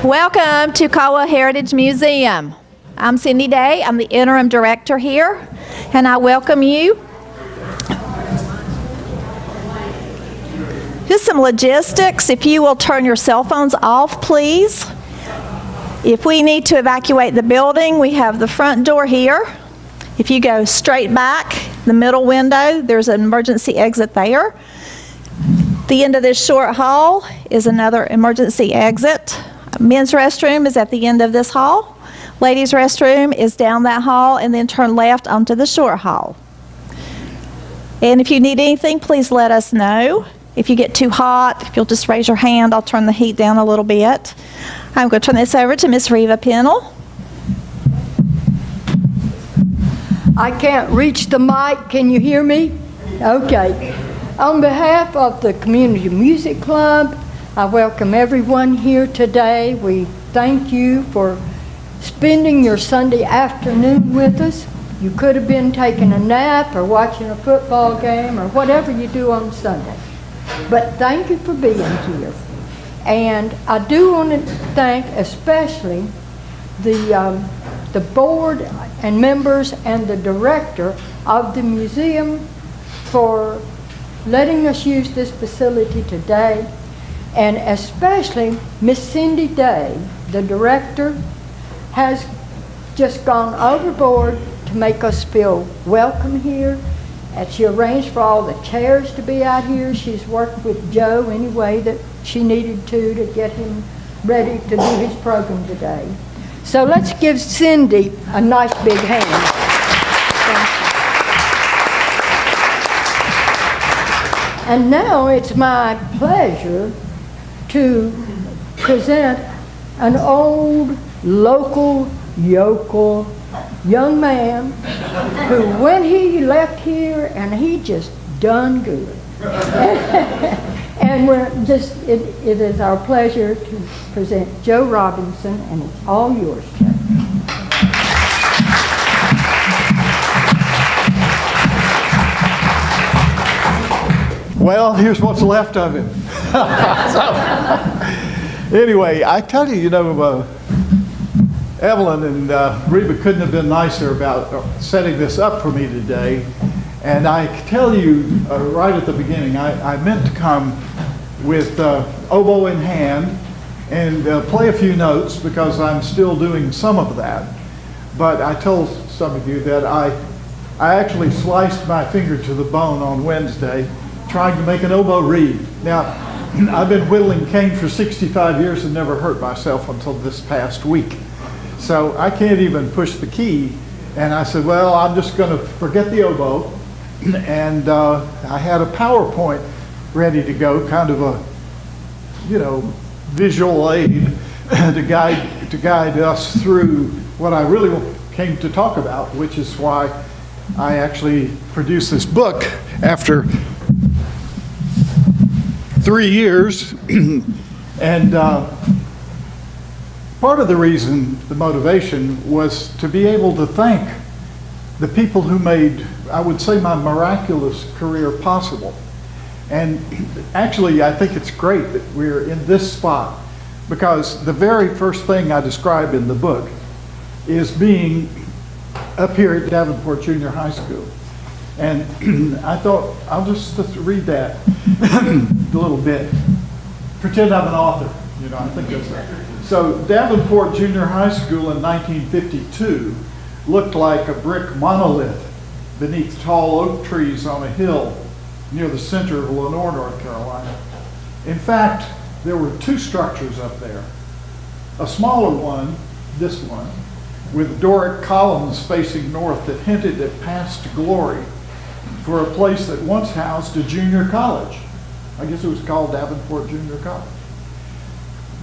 Welcome to Caldwell Heritage Museum. I'm Cindy Day. I'm the interim director here, and I welcome you. Just some logistics. If you will turn your cell phones off, please. If we need to evacuate the building, we have the front door here. If you go straight back, the middle window, there's an emergency exit there. The end of this short hall is another emergency exit. Men's restroom is at the end of this hall. Ladies' restroom is down that hall, and then turn left onto the short hall. And if you need anything, please let us know. If you get too hot, if you'll just raise your hand, I'll turn the heat down a little bit. I'm going to turn this over to Miss Reva Pennell. I can't reach the mic. Can you hear me? Okay. On behalf of the Community Music Club, I welcome everyone here today. We thank you for spending your Sunday afternoon with us. You could have been taking a nap or watching a football game or whatever you do on Sunday. But thank you for being here. And I do want to thank especially the board and members and the director of the museum for letting us use this facility today, and especially Miss Cindy Day, the director, has just gone overboard to make us feel welcome here. And she arranged for all the chairs to be out here. She's worked with Joe any way that she needed to get him ready to do his program today. So let's give Cindy a nice big hand. And now it's my pleasure to present an old local yokel young man who, when he left here, and he just done good. And it is our pleasure to present Joe Robinson, and it's all yours, Joe. Well, here's what's left of him. Anyway, I tell you, Evelyn and Reba couldn't have been nicer about setting this up for me today. And I tell you right at the beginning, I meant to come with oboe in hand and play a few notes because I'm still doing some of that. But I told some of you that I actually sliced my finger to the bone on Wednesday trying to make an oboe reed. Now, I've been whittling cane for 65 years and never hurt myself until this past week. So I can't even push the key. And I said, well, I'm just going to forget the oboe. And I had a PowerPoint ready to go, kind of a, visual aid to guide us through what I really came to talk about, which is why I actually produced this book after 3 years. And part of the reason, the motivation, was to be able to thank the people who made, I would say, my miraculous career possible. And actually, I think it's great that we're in this spot, because the very first thing I describe in the book is being up here at Davenport Junior High School. And I thought, I'll just read that a little bit. Pretend I'm an author, I think that's right. So Davenport Junior High School in 1952 looked like a brick monolith beneath tall oak trees on a hill near the center of Lenoir, North Carolina. In fact, there were two structures up there. A smaller one, this one, with Doric columns facing north that hinted at past glory for a place that once housed a junior college. I guess it was called Davenport Junior College.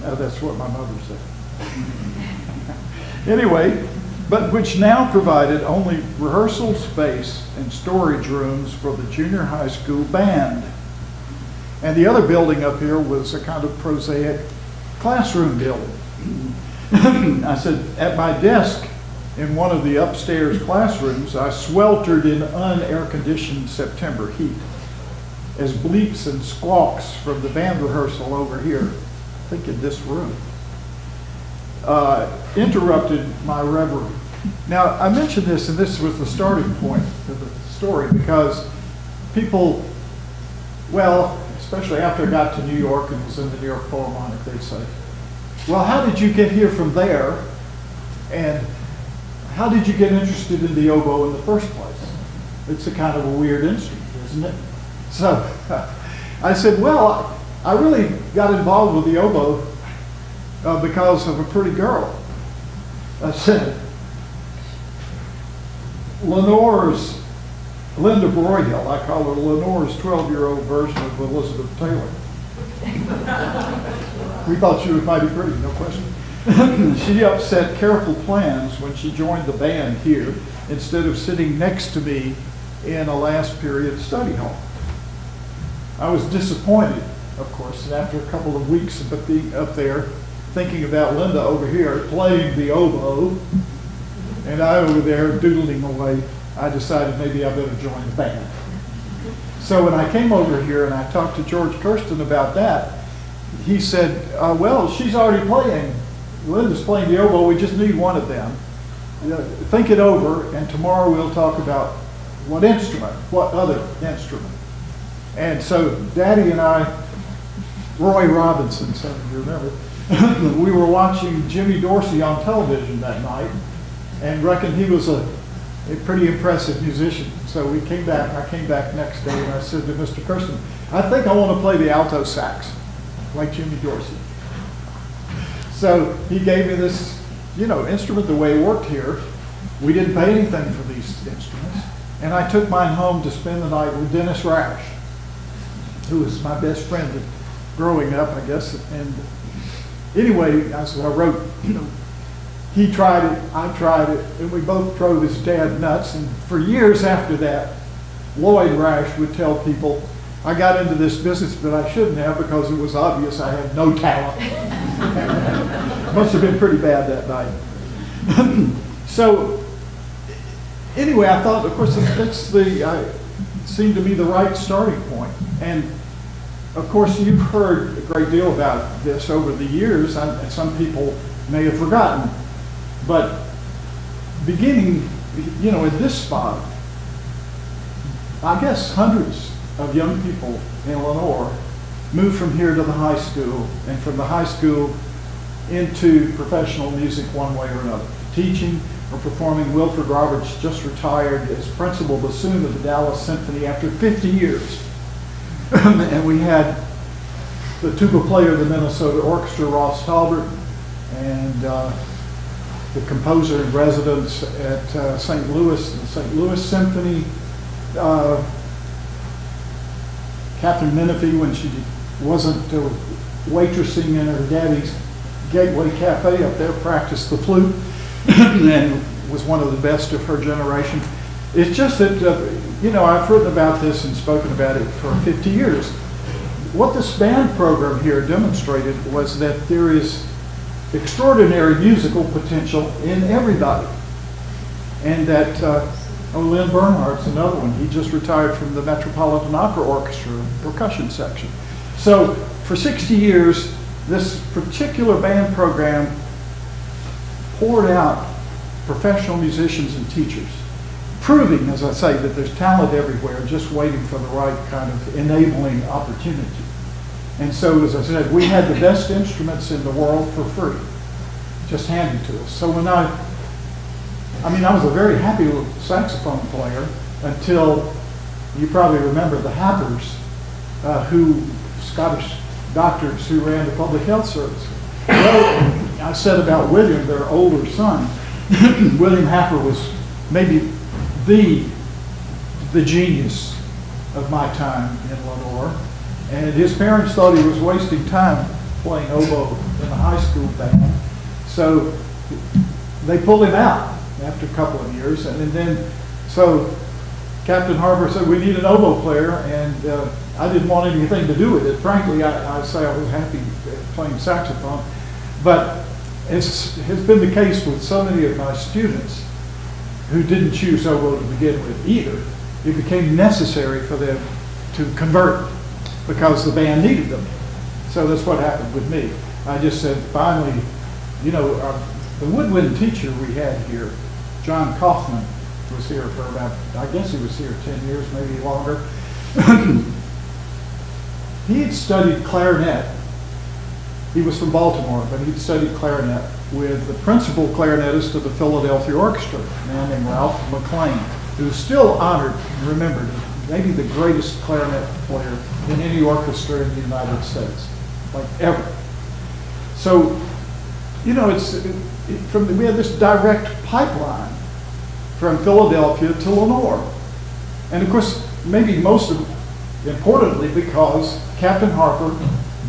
That's what my mother said. Anyway, but which now provided only rehearsal space and storage rooms for the junior high school band. And the other building up here was a kind of prosaic classroom building. I said, at my desk in one of the upstairs classrooms, I sweltered in un-air-conditioned September heat as bleeps and squawks from the band rehearsal over here, I think in this room, interrupted my reverie. Now, I mentioned this, and this was the starting point of the story, because people, well, especially after I got to New York and was in the New York Philharmonic, they'd say, well, how did you get here from there? And how did you get interested in the oboe in the first place? It's a kind of a weird instrument, isn't it? So I said, well, I really got involved with the oboe because of a pretty girl. I said, Lenoir's, Linda Broyhill, I call her Lenoir's 12-year-old version of Elizabeth Taylor. We thought she was mighty pretty, no question. She upset careful plans when she joined the band here instead of sitting next to me in a last period study hall. I was disappointed, of course, and after a couple of weeks of being up there, thinking about Linda over here playing the oboe, and I over there doodling away, I decided maybe I better join the band. So when I came over here and I talked to George Kirsten about that, he said, well, she's already playing. Linda's playing the oboe, we just need one of them. Think it over, and tomorrow we'll talk about what other instrument. And so Daddy and I, Roy Robinson, some of you remember, we were watching Jimmy Dorsey on television that night and reckoned he was a pretty impressive musician. So we came back, I came back next day and I said to Mr. Kirsten, I think I want to play the alto sax, like Jimmy Dorsey. So he gave me this, instrument the way it worked here. We didn't pay anything for these instruments. And I took mine home to spend the night with Dennis Rash, who was my best friend growing up, I guess. And anyway, I wrote, he tried it, I tried it, and we both drove his dad nuts. And for years after that, Lloyd Rash would tell people, I got into this business, but I shouldn't have because it was obvious I had no talent. Must have been pretty bad that night. So anyway, I thought, of course, seemed to be the right starting point. And of course, you've heard a great deal about this over the years, and some people may have forgotten. But beginning, in this spot, I guess hundreds of young people in Lenoir moved from here to the high school, and from the high school into professional music one way or another. Teaching or performing. Wilfred Roberts just retired as principal bassoon of the Dallas Symphony after 50 years. And we had the tuba player of the Minnesota Orchestra, Ross Talbert, and the composer in residence at St. Louis, the St. Louis Symphony, Catherine Menifee, when she wasn't waitressing in her daddy's Gateway Cafe up there, practiced the flute and was one of the best of her generation. It's just that, I've written about this and spoken about it for 50 years. What this band program here demonstrated was that there is extraordinary musical potential in everybody. And that, Lynn Bernhardt's another one. He just retired from the Metropolitan Opera Orchestra percussion section. So for 60 years, this particular band program poured out professional musicians and teachers, proving, as I say, that there's talent everywhere, just waiting for the right kind of enabling opportunity. And so, as I said, we had the best instruments in the world for free, just handed to us. So when I was a very happy little saxophone player until, you probably remember the Happers, Scottish doctors who ran the public health service. Well, I said about William, their older son, William Happer was maybe the genius of my time in Lenoir. And his parents thought he was wasting time playing oboe in the high school band. So they pulled him out after a couple of years. And then, so Captain Harper said, we need an oboe player. And I didn't want anything to do with it. Frankly, I say I was happy playing saxophone. But it's been the case with so many of my students who didn't choose oboe to begin with either. It became necessary for them to convert because the band needed them. So that's what happened with me. I just said, finally, You know, the woodwind teacher we had here, John Kaufman, was here for about, I guess he was here 10 years, maybe longer. He had studied clarinet. He was from Baltimore, but he'd studied clarinet with the principal clarinetist of the Philadelphia Orchestra, a man named Ralph McLean, who's still honored and remembered as maybe the greatest clarinet player in any orchestra in the United States, like ever. So, you know, we had this direct pipeline from Philadelphia to Lenoir. And of course, maybe most importantly, because Captain Harper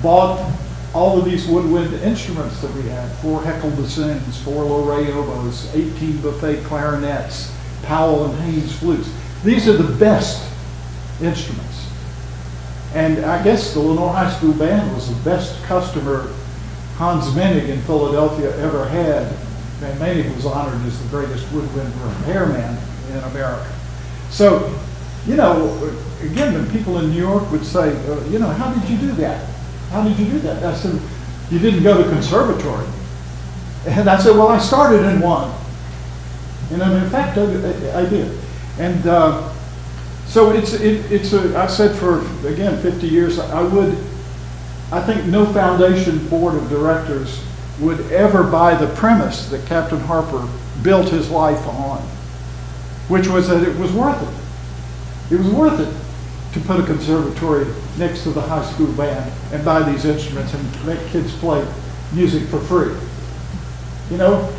bought all of these woodwind instruments that we had, 4 Heckel bassoons, 4 Loré oboes, 18 buffet clarinets, Powell and Haynes flutes. These are the best instruments. And I guess the Lenoir High School Band was the best customer Hans Menig in Philadelphia ever had. And Menig was honored as the greatest woodwind repairman in America. So, you know, again, when people in New York would say, you know, how did you do that? How did you do that? I said, you didn't go to conservatory. And I said, well, I started in one. And in fact, I did. And so I've said for, again, 50 years, I think no foundation board of directors would ever buy the premise that Captain Harper built his life on, which was that it was worth it. It was worth it to put a conservatory next to the high school band and buy these instruments and make kids play music for free. You know,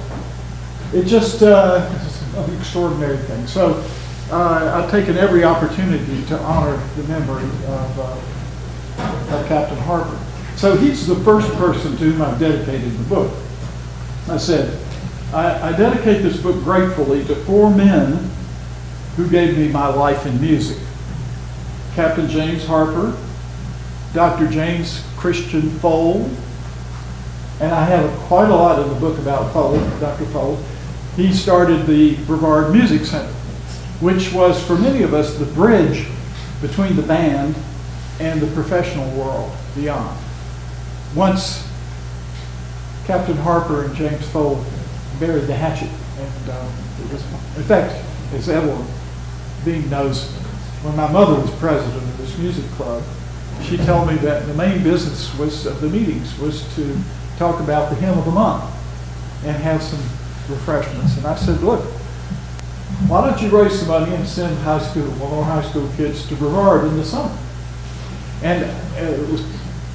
it just it's an extraordinary thing. So I've taken every opportunity to honor the memory of Captain Harper. So he's the first person to whom I've dedicated the book. I said, I dedicate this book gratefully to 4 men who gave me my life in music. Captain James Harper, Dr. James Christian Fold, and I have quite a lot in the book about Fold, Dr. Fold. He started the Brevard Music Center, which was, for many of us, the bridge between the band and the professional world beyond. Once Captain Harper and James Fold buried the hatchet, and it was, in fact, as Evelyn Bean knows, when my mother was president of this music club, she told me that the main business of the meetings was to talk about the hymn of the month and have some refreshments. And I said, look, why don't you raise some money and send Lenoir high school kids to Brevard in the summer? And it was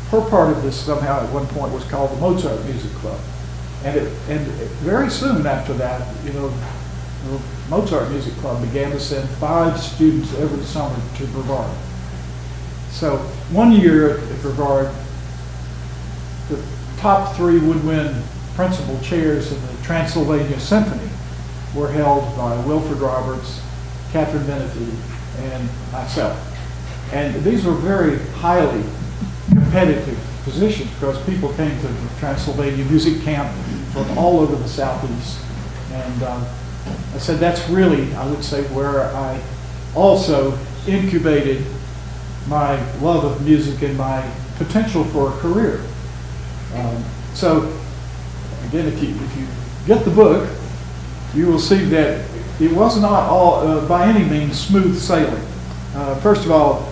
her part of this somehow at one point was called the Mozart Music Club. And very soon after that, you know, the Mozart Music Club began to send 5 students every summer to Brevard. So one year at Brevard, the top 3 woodwind principal chairs in the Transylvania Symphony were held by Wilfred Roberts, Catherine Menefee, and myself. And these were very highly competitive positions because people came to the Transylvania Music Camp from all over the Southeast. And I said that's really, I would say, where I also incubated my love of music and my potential for a career. So again, if you get the book, you will see that it was not all by any means smooth sailing. First of all,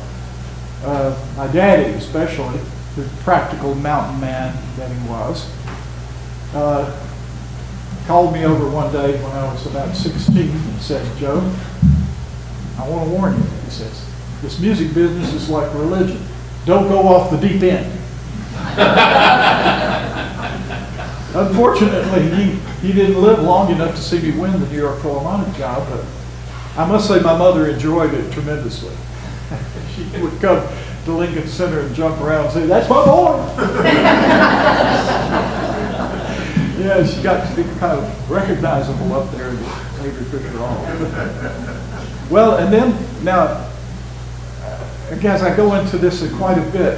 my daddy especially, the practical mountain man that he was, called me over one day when I was about 16 and said, Joe, I want to warn you, he says, this music business is like religion. Don't go off the deep end. Unfortunately, he didn't live long enough to see me win the New York Philharmonic job, but I must say my mother enjoyed it tremendously. She would come to Lincoln Center and jump around and say, that's my boy! Yeah, she got to be kind of recognizable up there in the Major Fisher Hall. Well, and then, now, again, as I go into this quite a bit,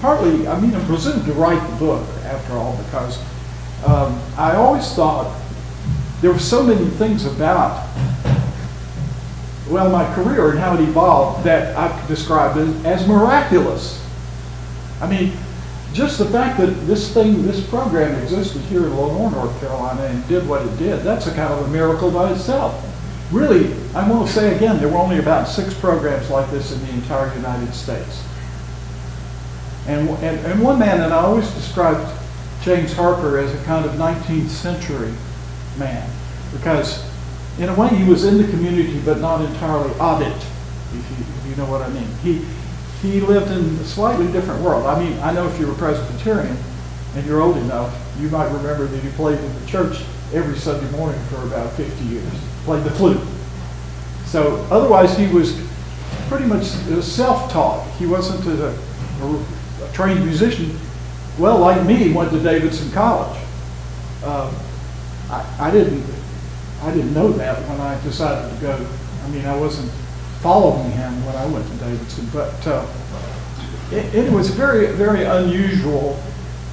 partly, I mean, I'm presumed to write the book, after all, because I always thought there were so many things about, well, my career and how it evolved that I've described as miraculous. I mean, just the fact that this program existed here in Lenoir, North Carolina, and did what it did, that's a kind of a miracle by itself. Really, I want to say again, there were only about 6 programs like this in the entire United States. And one man, and I always described James Harper as a kind of 19th century man, because in a way he was in the community but not entirely of it, if you know what I mean. He lived in a slightly different world. I mean, I know if you're a Presbyterian and you're old enough, you might remember that he played in the church every Sunday morning for about 50 years, played the flute. So otherwise he was pretty much self-taught. He wasn't a trained musician. Well, like me, he went to Davidson College. I didn't know that when I decided to go. I mean, I wasn't following him when I went to Davidson, but it was very, very unusual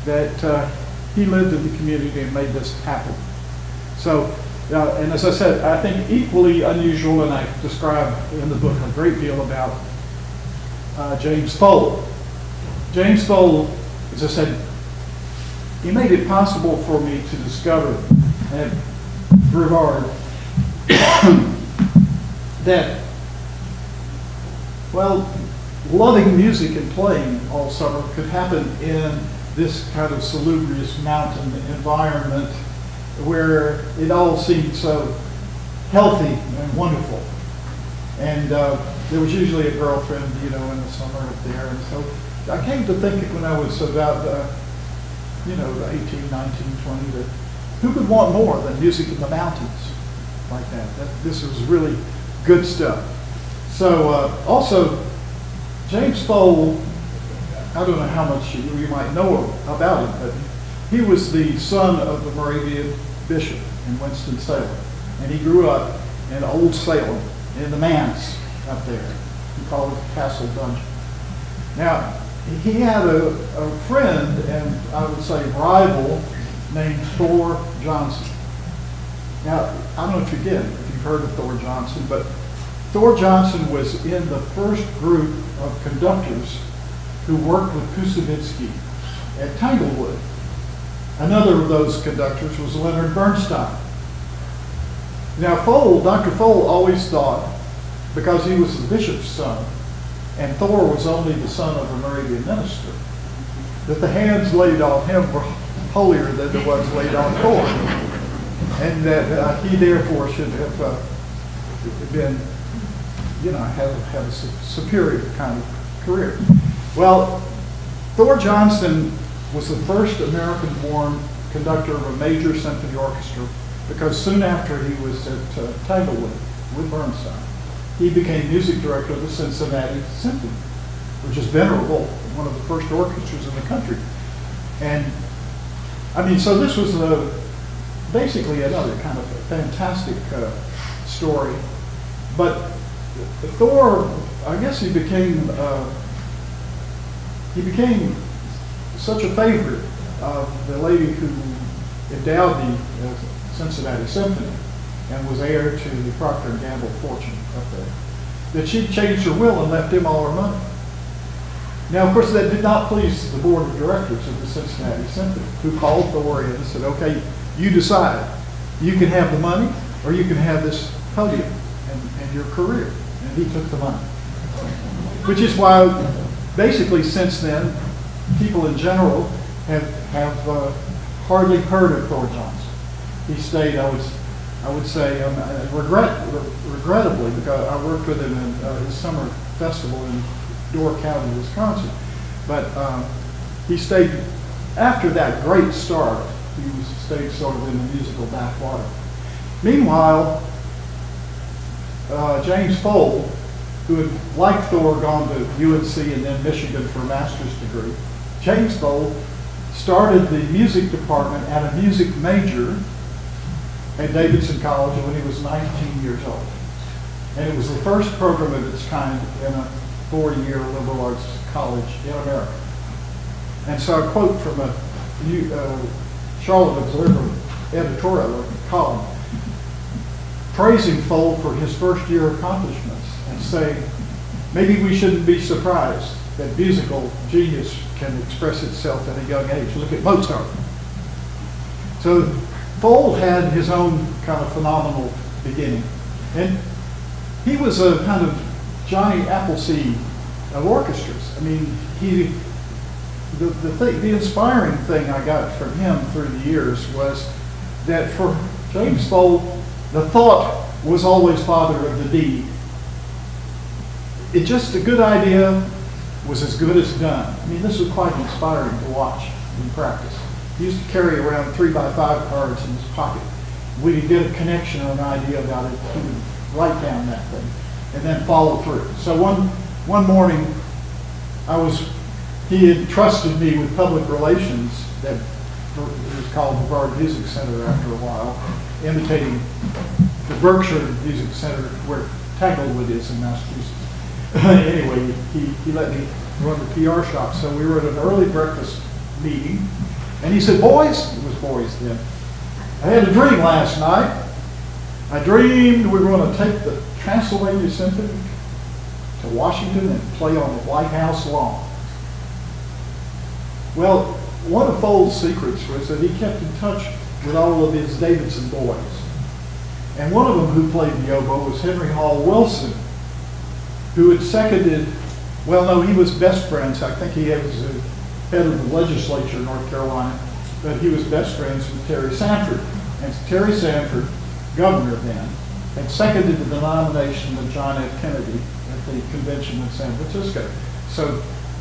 that he lived in the community and made this happen. So, and as I said, I think equally unusual, and I describe in the book a great deal about James Fole. James Fole, as I said, he made it possible for me to discover at Brevard that, well, loving music and playing all summer could happen in this kind of salubrious mountain environment where it all seemed so healthy and wonderful. And there was usually a girlfriend, in the summer up there. And so I came to think when I was about, 18, 19, 20, that who could want more than music in the mountains like that? This was really good stuff. So also, James Fole, I don't know how much you might know about him, but he was the son of the Moravian bishop in Winston-Salem. And he grew up in Old Salem, in the manse up there. He called it Castle Dungeon. Now, he had a friend, and I would say rival, named Thor Johnson. Now, I don't know if you've heard of Thor Johnson, but Thor Johnson was in the first group of conductors who worked with Kusevitsky at Tanglewood. Another of those conductors was Leonard Bernstein. Now, Dr. Fole always thought, because he was the bishop's son, and Thor was only the son of a Moravian minister, that the hands laid on him were holier than the ones laid on Thor, and that he therefore should have been, have a superior kind of career. Well, Thor Johnson was the first American-born conductor of a major symphony orchestra, because soon after he was at Tanglewood with Bernstein, he became music director of the Cincinnati Symphony, which is venerable, one of the first orchestras in the country. And so this was basically another kind of fantastic story. But Thor, I guess he became such a favorite of the lady who endowed the Cincinnati Symphony and was heir to the Procter & Gamble fortune up there, that she changed her will and left him all her money. Now, of course, that did not please the board of directors of the Cincinnati Symphony, who called Thor in and said, okay, you decide. You can have the money, or you can have this podium and your career. And he took the money. Which is why, basically, since then, people in general have hardly heard of Thor Johnson. He stayed, I would say, regrettably, because I worked with him in his summer festival in Door County, Wisconsin. But he stayed, after that great start, he stayed sort of in the musical backwater. Meanwhile, James Fole, who had, like Thor, gone to UNC and then Michigan for a master's degree, James Fole started the music department at a music major at Davidson College when he was 19 years old. And it was the first program of its kind in a 4-year liberal arts college in America. And so I quote from a Charlotte Observer editorial column praising Fole for his first-year accomplishments and saying, maybe we shouldn't be surprised that musical genius can express itself at a young age. Look at Mozart. So Fold had his own kind of phenomenal beginning. And he was a kind of Johnny Appleseed of orchestras. I mean, the inspiring thing I got from him through the years was that for James Fold, the thought was always father of the deed. It just a good idea was as good as done. I mean, this was quite inspiring to watch in practice. He used to carry around 3x5 cards in his pocket. We could get a connection or an idea about it. He would write down that thing and then follow through. So one morning, he had trusted me with public relations that it was called the Bard Music Center after a while, imitating the Berkshire Music Center where Tanglewood is in Massachusetts. Anyway, he let me run the PR shop. So we were at an early breakfast meeting, and he said, boys, it was boys then, I had a dream last night. I dreamed we were going to take the Transylvania Symphony to Washington and play on the White House lawn. Well, one of Fold's secrets was that he kept in touch with all of his Davidson boys. And one of them who played the oboe was Henry Hall Wilson, who had seconded, well, no, he was best friends. I think he was the head of the legislature in North Carolina, but he was best friends with Terry Sanford. And Terry Sanford, governor then, had seconded the nomination of John F. Kennedy at the convention in San Francisco. So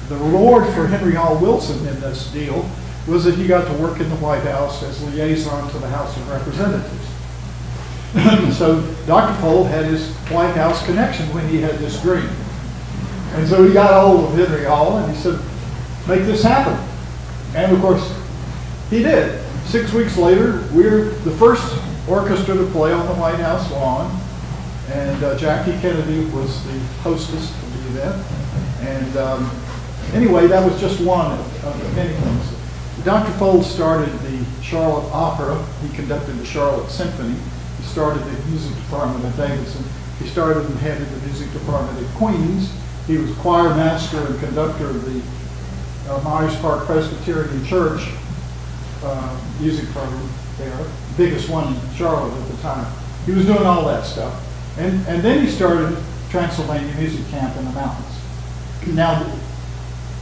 the reward for Henry Hall Wilson in this deal was that he got to work in the White House as liaison to the House of Representatives. So Dr. Fold had his White House connection when he had this dream. And so he got a hold of Henry Hall and he said, make this happen. And of course, he did. 6 weeks later, we're the first orchestra to play on the White House lawn. And Jackie Kennedy was the hostess of the event. And anyway, that was just one of the many things. Dr. Fold started the Charlotte Opera. He conducted the Charlotte Symphony. He started the music department at Davidson. He started and headed the music department at Queens. He was choir master and conductor of the Myers Park Presbyterian Church music program there, biggest one in Charlotte at the time. He was doing all that stuff. And then he started Transylvania Music Camp in the mountains. Now,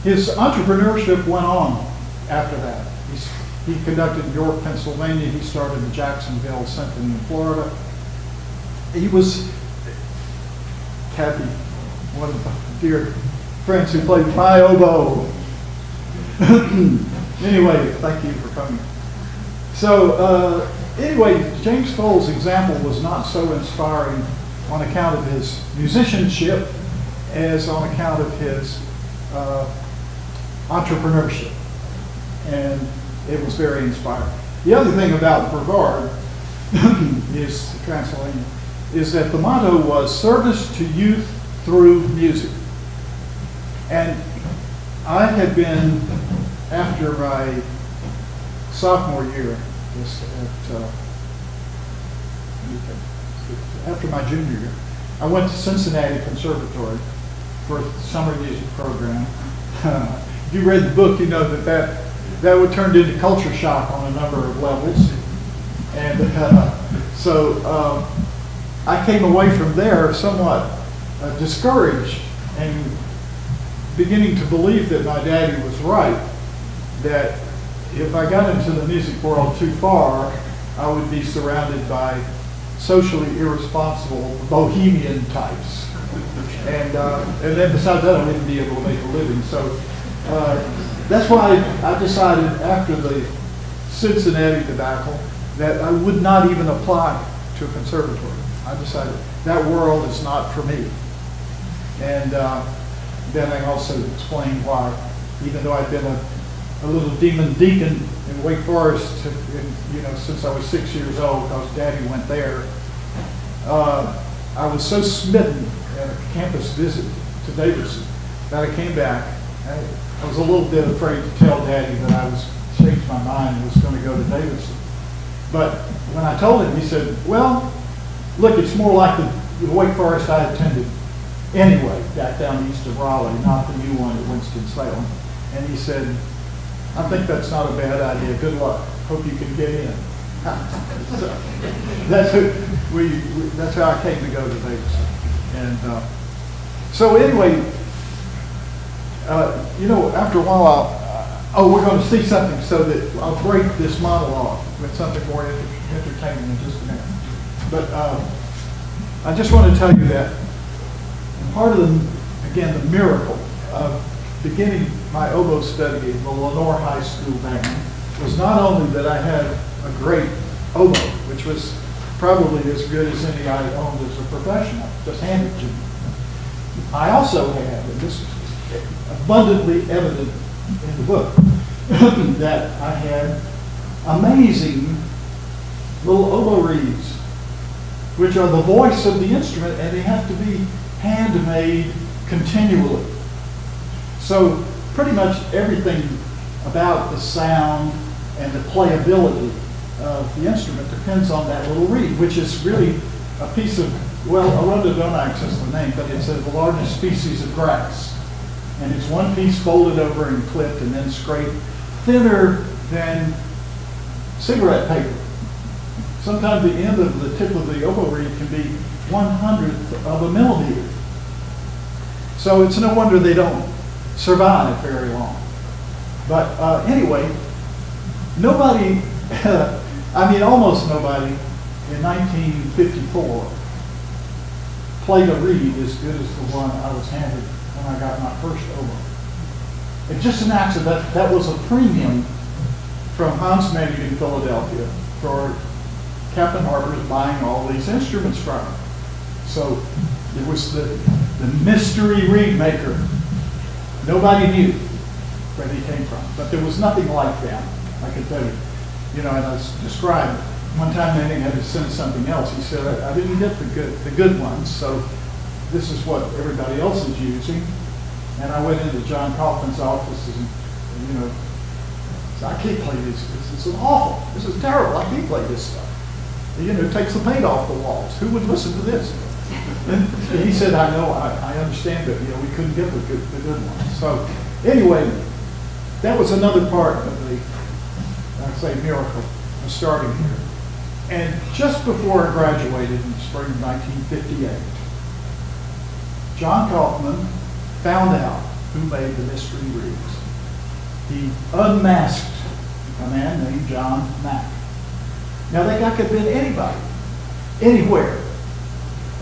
his entrepreneurship went on after that. He conducted York, Pennsylvania. He started the Jacksonville Symphony in Florida. He was, Kathy, one of the dear friends who played my oboe. Anyway, thank you for coming. So, anyway, James Fold's example was not so inspiring on account of his musicianship as on account of his entrepreneurship. And it was very inspiring. The other thing about Brevard is Transylvania, is that the motto was service to youth through music. And I had been, after my sophomore year, after my junior year, I went to Cincinnati Conservatory for a summer music program. If you read the book, you know that would turn into culture shock on a number of levels. And so I came away from there somewhat discouraged and beginning to believe that my daddy was right, that if I got into the music world too far, I would be surrounded by socially irresponsible bohemian types. And then besides that, I wouldn't be able to make a living. So that's why I decided after the Cincinnati debacle that I would not even apply to a conservatory. I decided that world is not for me. And then I also explained why, even though I'd been a little demon deacon in Wake Forest, since I was 6 years old, because Daddy went there, I was so smitten at a campus visit to Davidson that I came back. I was a little bit afraid to tell Daddy that I was changed my mind and was going to go to Davidson. But when I told him, he said, well, look, it's more like the Wake Forest I attended anyway, back down east of Raleigh, not the new one at Winston-Salem. And he said, I think that's not a bad idea. Good luck. Hope you can get in. So that's how I came to go to Davidson. And so anyway, after a while, we're going to see something, so that I'll break this monologue with something more entertaining in just a minute. But I just want to tell you that part of the miracle of beginning my oboe study in the Lenoir High School band was not only that I had a great oboe, which was probably as good as any I owned as a professional, just handed to me. I also had, and this is abundantly evident in the book, that I had amazing little oboe reeds, which are the voice of the instrument, and they have to be handmade continually. So pretty much everything about the sound and the playability of the instrument depends on that little reed, which is really a piece of, well, a rhododendron is the name, but it's the largest species of grass. And it's one piece folded over and clipped and then scraped, thinner than cigarette paper. Sometimes the end of the tip of the oboe reed can be 1/100th of a millimeter. So it's no wonder they don't survive very long. But anyway, nobody, almost nobody in 1954 played a reed as good as the one I was handed when I got my first oboe. It's just an accident. That was a premium from Hans Manning in Philadelphia for Captain Harper's buying all these instruments from him. So it was the mystery reed maker. Nobody knew where he came from, but there was nothing like that, I can tell you. And I described one time Manning had to send something else. He said, I didn't get the good ones, so this is what everybody else is using. And I went into John Kaufman's office and said, I can't play this. This is awful. This is terrible. I can't play this stuff. It takes the paint off the walls. Who would listen to this? And he said, I know, I understand that, we couldn't get the good ones. So anyway, that was another part of the, miracle of starting here. And just before I graduated in the spring of 1958, John Kaufman found out who made the mystery reeds. He unmasked a man named John Mack. Now that guy could have been anybody, anywhere,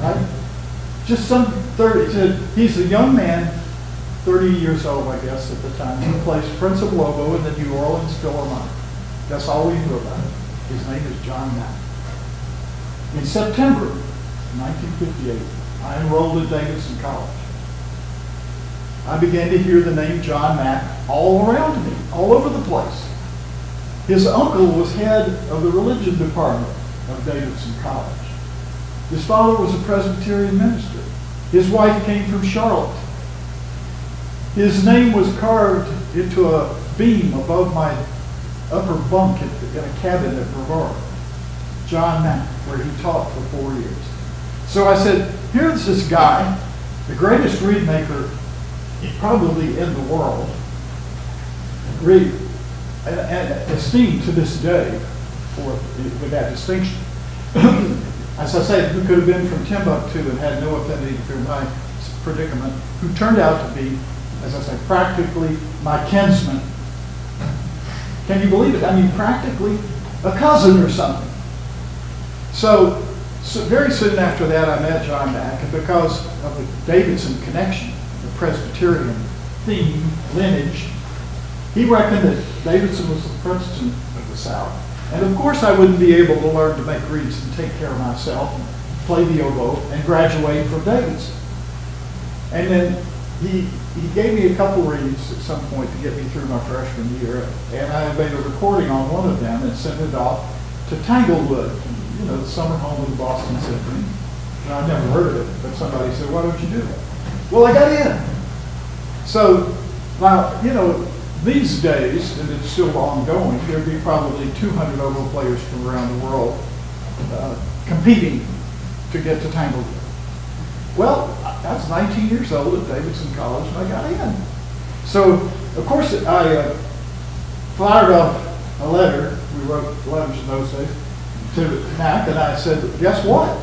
right? Just some 30, he's a young man, 30 years old, I guess, at the time. He plays principal oboe in the New Orleans Philharmonic. That's all we knew about him. His name is John Mack. In September 1958, I enrolled at Davidson College. I began to hear the name John Mack all around me, all over the place. His uncle was head of the religion department of Davidson College. His father was a Presbyterian minister. His wife came from Charlotte. His name was carved into a beam above my upper bunk in a cabin at Brevard. John Mack, where he taught for 4 years. So I said, here's this guy, the greatest reed maker probably in the world, and esteemed to this day with that distinction. As I said, who could have been from Timbuktu and had no affinity for my predicament, who turned out to be, as I say, practically my kinsman. Can you believe it? Practically a cousin or something. So very soon after that, I met John Mack, and because of the Davidson connection, the Presbyterian theme, lineage, he reckoned that Davidson was the Princeton of the South. And of course I wouldn't be able to learn to make reeds and take care of myself and play the oboe and graduate from Davidson. And then he gave me a couple reeds at some point to get me through my freshman year, and I made a recording on one of them and sent it off to Tanglewood, the summer home of the Boston Symphony. And I'd never heard of it, but somebody said, why don't you do that? Well, I got in. So now, these days, and it's still ongoing, there'd be probably 200 oboe players from around the world competing to get to Tanglewood. Well, I was 19 years old at Davidson College, and I got in. So, of course, I fired off a letter. We wrote letters in those days to Mac, and I said, guess what?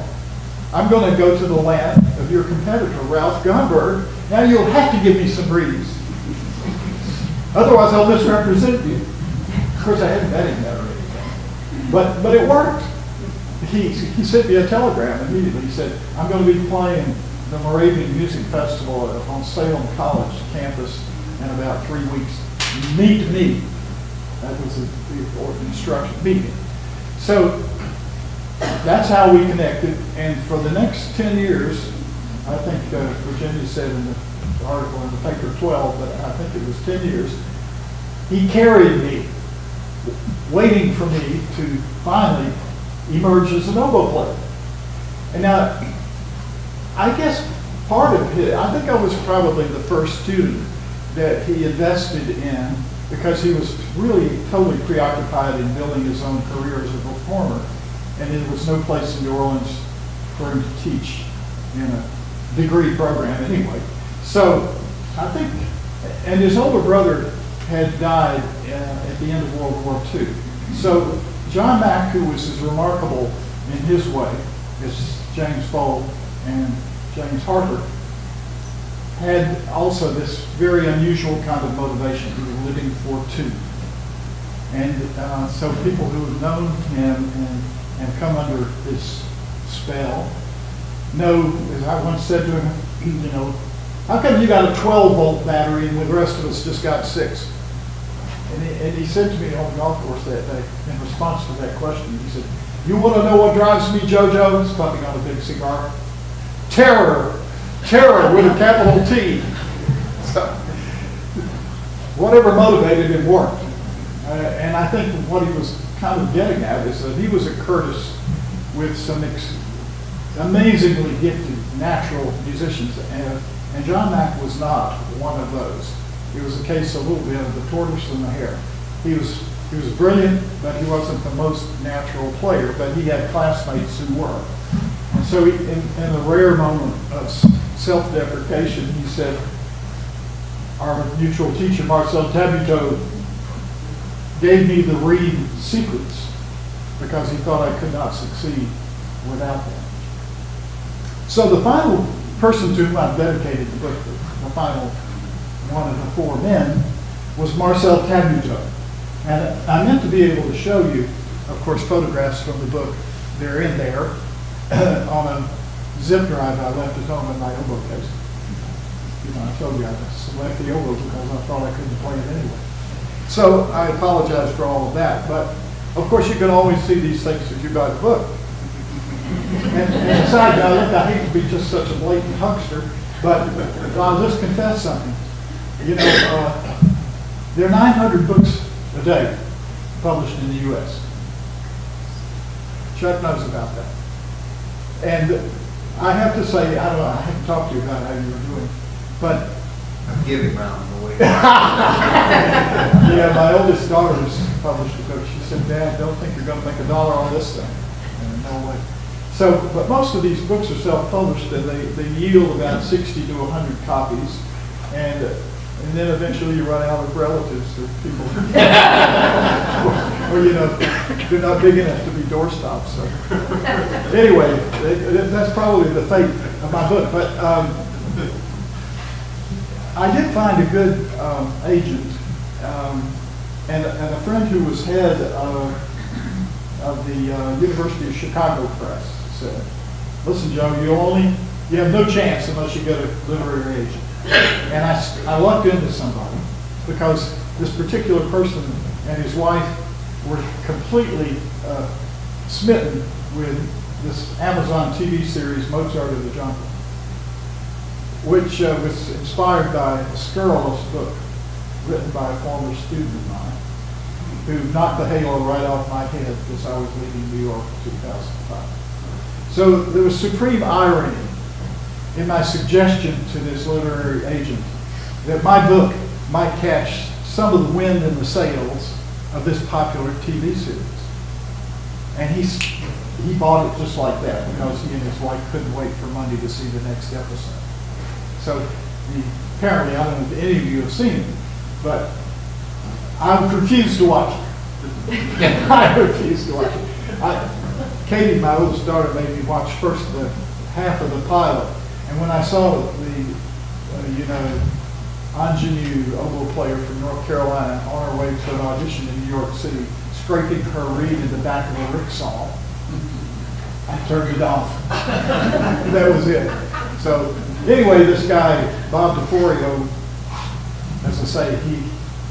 I'm going to go to the land of your competitor, Ralph Gunberg. Now you'll have to give me some readings. Otherwise, I'll misrepresent you. Of course, I hadn't met him yet or anything. But it worked. He sent me a telegram immediately. He said, I'm going to be playing the Moravian Music Festival on Salem College campus in about 3 weeks. Meet me. That was the instruction, meet me. So that's how we connected. And for the next 10 years, I think Virginia said in the article in the paper 12, but I think it was 10 years, he carried me, waiting for me to finally emerge as an oboe player. And now, I guess part of it, I think I was probably the first student that he invested in, because he was really totally preoccupied in building his own career as a performer. And there was no place in New Orleans for him to teach in a degree program anyway. So I think, and his older brother had died at the end of World War II. So John Mack, who was as remarkable in his way as James Bowl and James Harper, had also this very unusual kind of motivation. He was living for two. And so people who have known him and come under his spell know, as I once said to him, you know, how come you got a 12-volt battery and the rest of us just got 6? And he said to me on the golf course that day, in response to that question, he said, you want to know what drives me, JoJo? He's puffing on a big cigar. Terror. Terror with a capital T. So, whatever motivated him worked. And I think what he was kind of getting at is that he was a Curtis with some amazingly gifted natural musicians. And John Mack was not one of those. It was a case a little bit of the tortoise and the hare. He was brilliant, but he wasn't the most natural player, but he had classmates who were. And so in a rare moment of self-deprecation, he said, our mutual teacher, Marcel Tabuteau, gave me the reed secrets because he thought I could not succeed without them. So the final person to whom I've dedicated the book, the final one of the 4 men, was Marcel Tabuteau. And I meant to be able to show you, of course, photographs from the book. They're in there on a zip drive I left at home in my oboe case. You know, I told you I selected the oboe because I thought I couldn't play it anyway. So I apologize for all of that, but of course you can always see these things if you buy the book. And aside, now look, I hate to be just such a blatant huckster, but I'll just confess something. You know, there are 900 books a day published in the U.S. Chuck knows about that. And I have to say, I don't know, I haven't talked to you about how you were doing, but I'm giving round the way. yeah, my oldest daughter's published a book. She said, Dad, don't think you're going to make $1 on this thing. And no way. So, but most of these books are self-published, and they yield about 60 to 100 copies. And then eventually you run out of relatives or people. or, you know, they're not big enough to be doorstops. So. Anyway, that's probably the fate of my book. But I did find a good agent, and a friend who was head of the University of Chicago Press said, listen, Joe, you have no chance unless you get a literary agent. And I lucked into somebody because this particular person and his wife were completely smitten with this Amazon TV series, Mozart of the Jungle, which was inspired by a scurrilous book written by a former student of mine who knocked the halo right off my head as I was leaving New York in 2005. So there was supreme irony in my suggestion to this literary agent that my book might catch some of the wind in the sails of this popular TV series. And he bought it just like that because he and his wife couldn't wait for Monday to see the next episode. So Apparently, I don't know if any of you have seen it, but I refuse to watch it. I refuse to watch it. Katie, my oldest daughter, made me watch first the half of the pilot, and when I saw the ingenue oboe player from North Carolina on her way to an audition in New York City, scraping her reed in the back of a rickshaw, I turned it off. That was it. So anyway, this guy, Bob DeForio, as I say,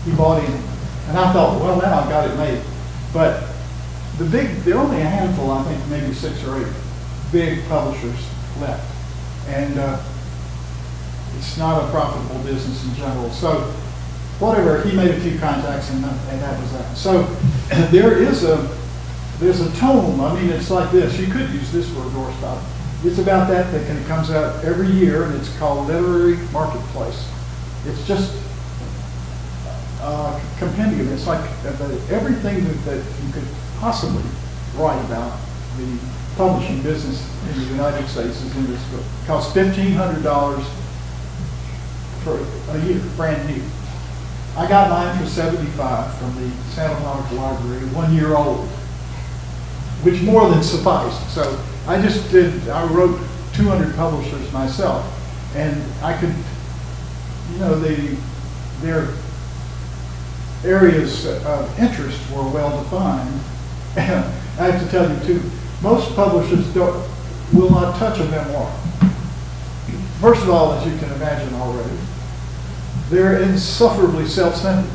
he bought in. And I thought, well, now I've got it made. But there are only a handful, I think maybe 6 or 8 big publishers left. And it's not a profitable business in general. So whatever, he made a few contacts and that was that. So there's a tome. I mean, it's like this. You could use this for a doorstop. It's about that thick, and it comes out every year, and it's called Literary Marketplace. It's just a compendium. It's like everything that you could possibly write about the publishing business in the United States is in this book. It costs $1,500 for a year, brand new. I got mine for $75 from the Santa Monica Library, 1 year old, which more than sufficed. So I wrote 200 publishers myself, and I could, their areas of interest were well defined. And I have to tell you too, most publishers will not touch a memoir. First of all, as you can imagine already, they're insufferably self-centered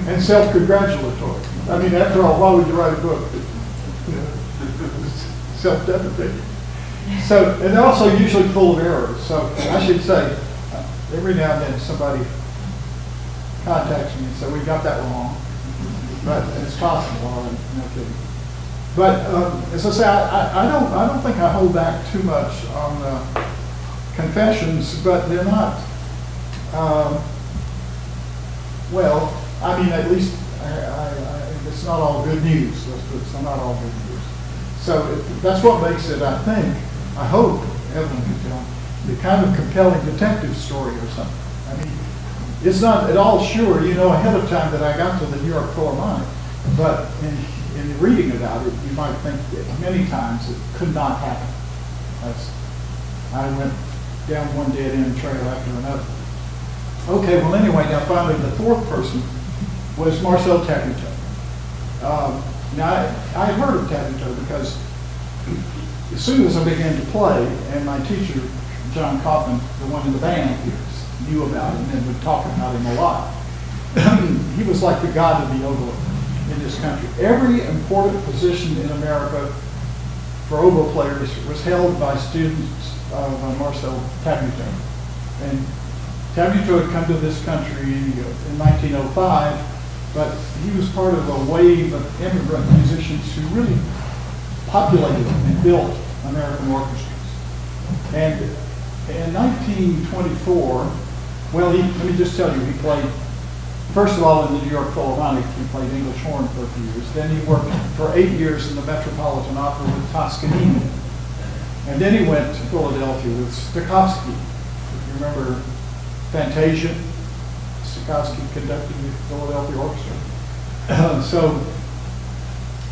and self-congratulatory. I mean, after all, why would you write a book? Self-deprecating. So, and they're also usually full of errors. So I should say, every now and then somebody contacts me and says, we got that wrong. But it's possible, no kidding. But as I say, I don't think I hold back too much on confessions, but they're not, well, I mean, at least it's not all good news. It's not all good news. So that's what makes it, I think, I hope, Evelyn can tell, the kind of compelling detective story or something. I mean, it's not at all sure, ahead of time that I got to the New York Philharmonic, but in reading about it, you might think that many times it could not happen. I went down one dead-end trail after another. Okay, well anyway, now finally the fourth person was Marcel Tabuteau. Now, I had heard of Tabuteau because as soon as I began to play, and my teacher, John Kaufman, the one in the band here, knew about him and would talk about him a lot. He was like the god of the oboe in this country. Every important position in America for oboe players was held by students of Marcel Tabuteau. And Tabuteau had come to this country in 1905, but he was part of a wave of immigrant musicians who really populated and built American orchestras. And in 1924, well, let me just tell you, he played, first of all, in the New York Philharmonic, he played English horn for a few years. Then he worked for 8 years in the Metropolitan Opera with Toscanini. And then he went to Philadelphia with Stokowski. If you remember Fantasia, Stokowski conducted the Philadelphia Orchestra. So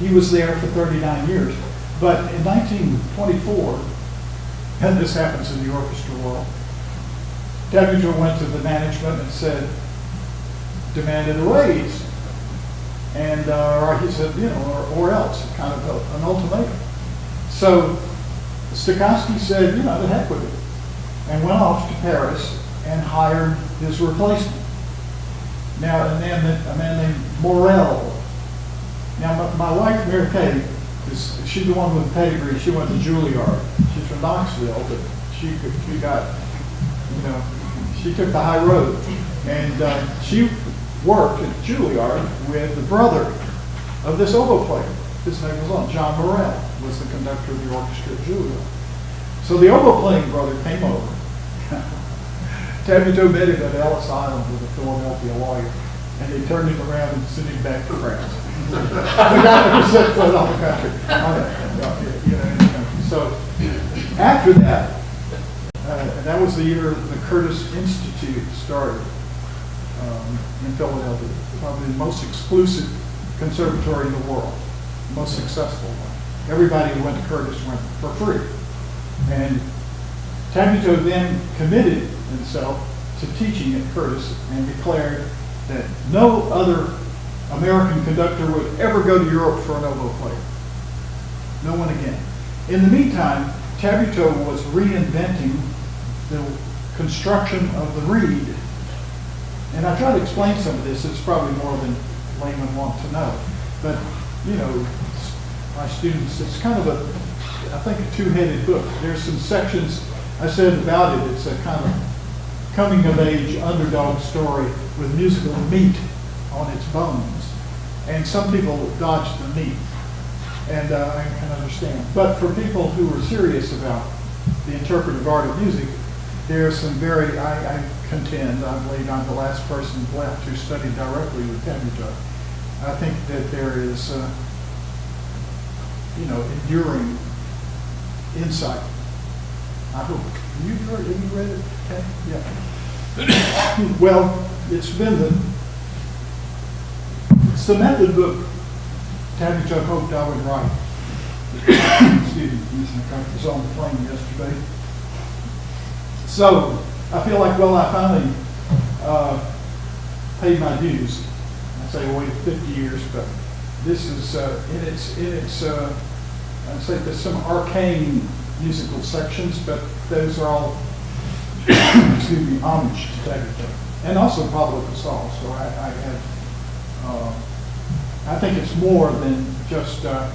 he was there for 39 years. But in 1924, and this happens in the orchestra world, Tabuteau went to the management and demanded a raise. And or he said, or else, kind of an ultimatum. So Stokowski said, the heck with it, and went off to Paris and hired his replacement. Now, a man named Morel. Now, my wife, Mary Kay, she's the one with the pedigree. She went to Juilliard. She's from Knoxville, but she took the high road. And she worked at Juilliard with the brother of this oboe player. His name was John Morel, was the conductor of the orchestra at Juilliard. So the oboe playing brother came over. Tabuteau met him at Ellis Island with a Philadelphia lawyer, and they turned him around and sent him back to France. The guy who set foot on the country. So after that, And that was the year the Curtis Institute started in Philadelphia. Probably the most exclusive conservatory in the world, the most successful one. Everybody who went to Curtis went for free. And Tabuteau then committed himself to teaching at Curtis and declared that no other American conductor would ever go to Europe for an oboe player. No one again. In the meantime, Tabuteau was reinventing the construction of the reed. And I try to explain some of this. It's probably more than laymen want to know. But, you know, my students, it's kind of I think a two-headed book. There's some sections I said about it. It's a kind of coming-of-age underdog story with musical meat on its bones. And some people dodge the meat, and I can understand. But for people who are serious about the interpretive art of music, there's some I contend, I believe I'm the last person left who studied directly with Tabuteau. I think that there is, enduring insight. I hope. Have you read it? Okay. Yeah. Well, it's the method book Tabuteau hoped I would write. Excuse me, I was on the plane yesterday. So I feel like, well, I finally paid my dues. I say I waited 50 years, but this is I'd say there's some arcane musical sections, but those are all, excuse me, homage to Tabuteau. And also Pablo Casals. So I think it's more than just, I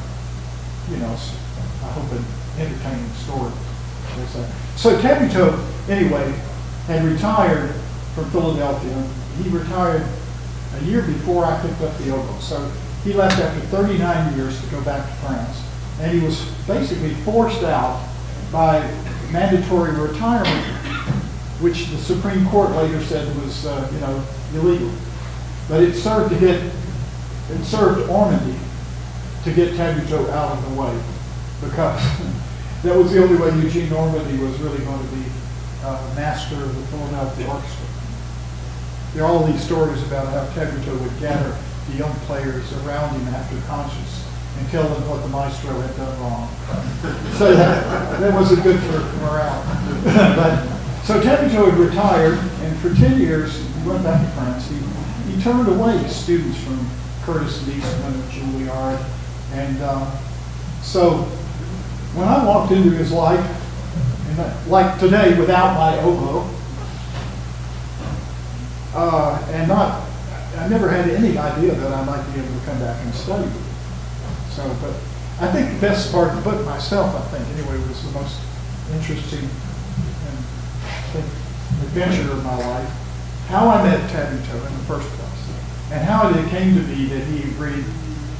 hope an entertaining story. So Tabuteau, anyway, had retired from Philadelphia. He retired a year before I picked up the oboe. So he left after 39 years to go back to France. And he was basically forced out by mandatory retirement, which the Supreme Court later said was, illegal. But it served Ormandy to get Tabuteau out of the way, because that was the only way Eugene Ormandy was really going to be master of the Philadelphia Orchestra. There are all these stories about how Tabuteau would gather the young players around him after concerts and tell them what the maestro had done wrong. So that wasn't good for morale. So Tabuteau had retired, and for 10 years, he went back to France. He turned away students from Curtis and Eastman and Juilliard. And so when I walked into his life, like today without my oboe, I never had any idea that I might be able to come back and study with him. So, but I think the best part of the book myself, was the most interesting adventure of my life. How I met Tabuteau in the first place, and how it came to be that he agreed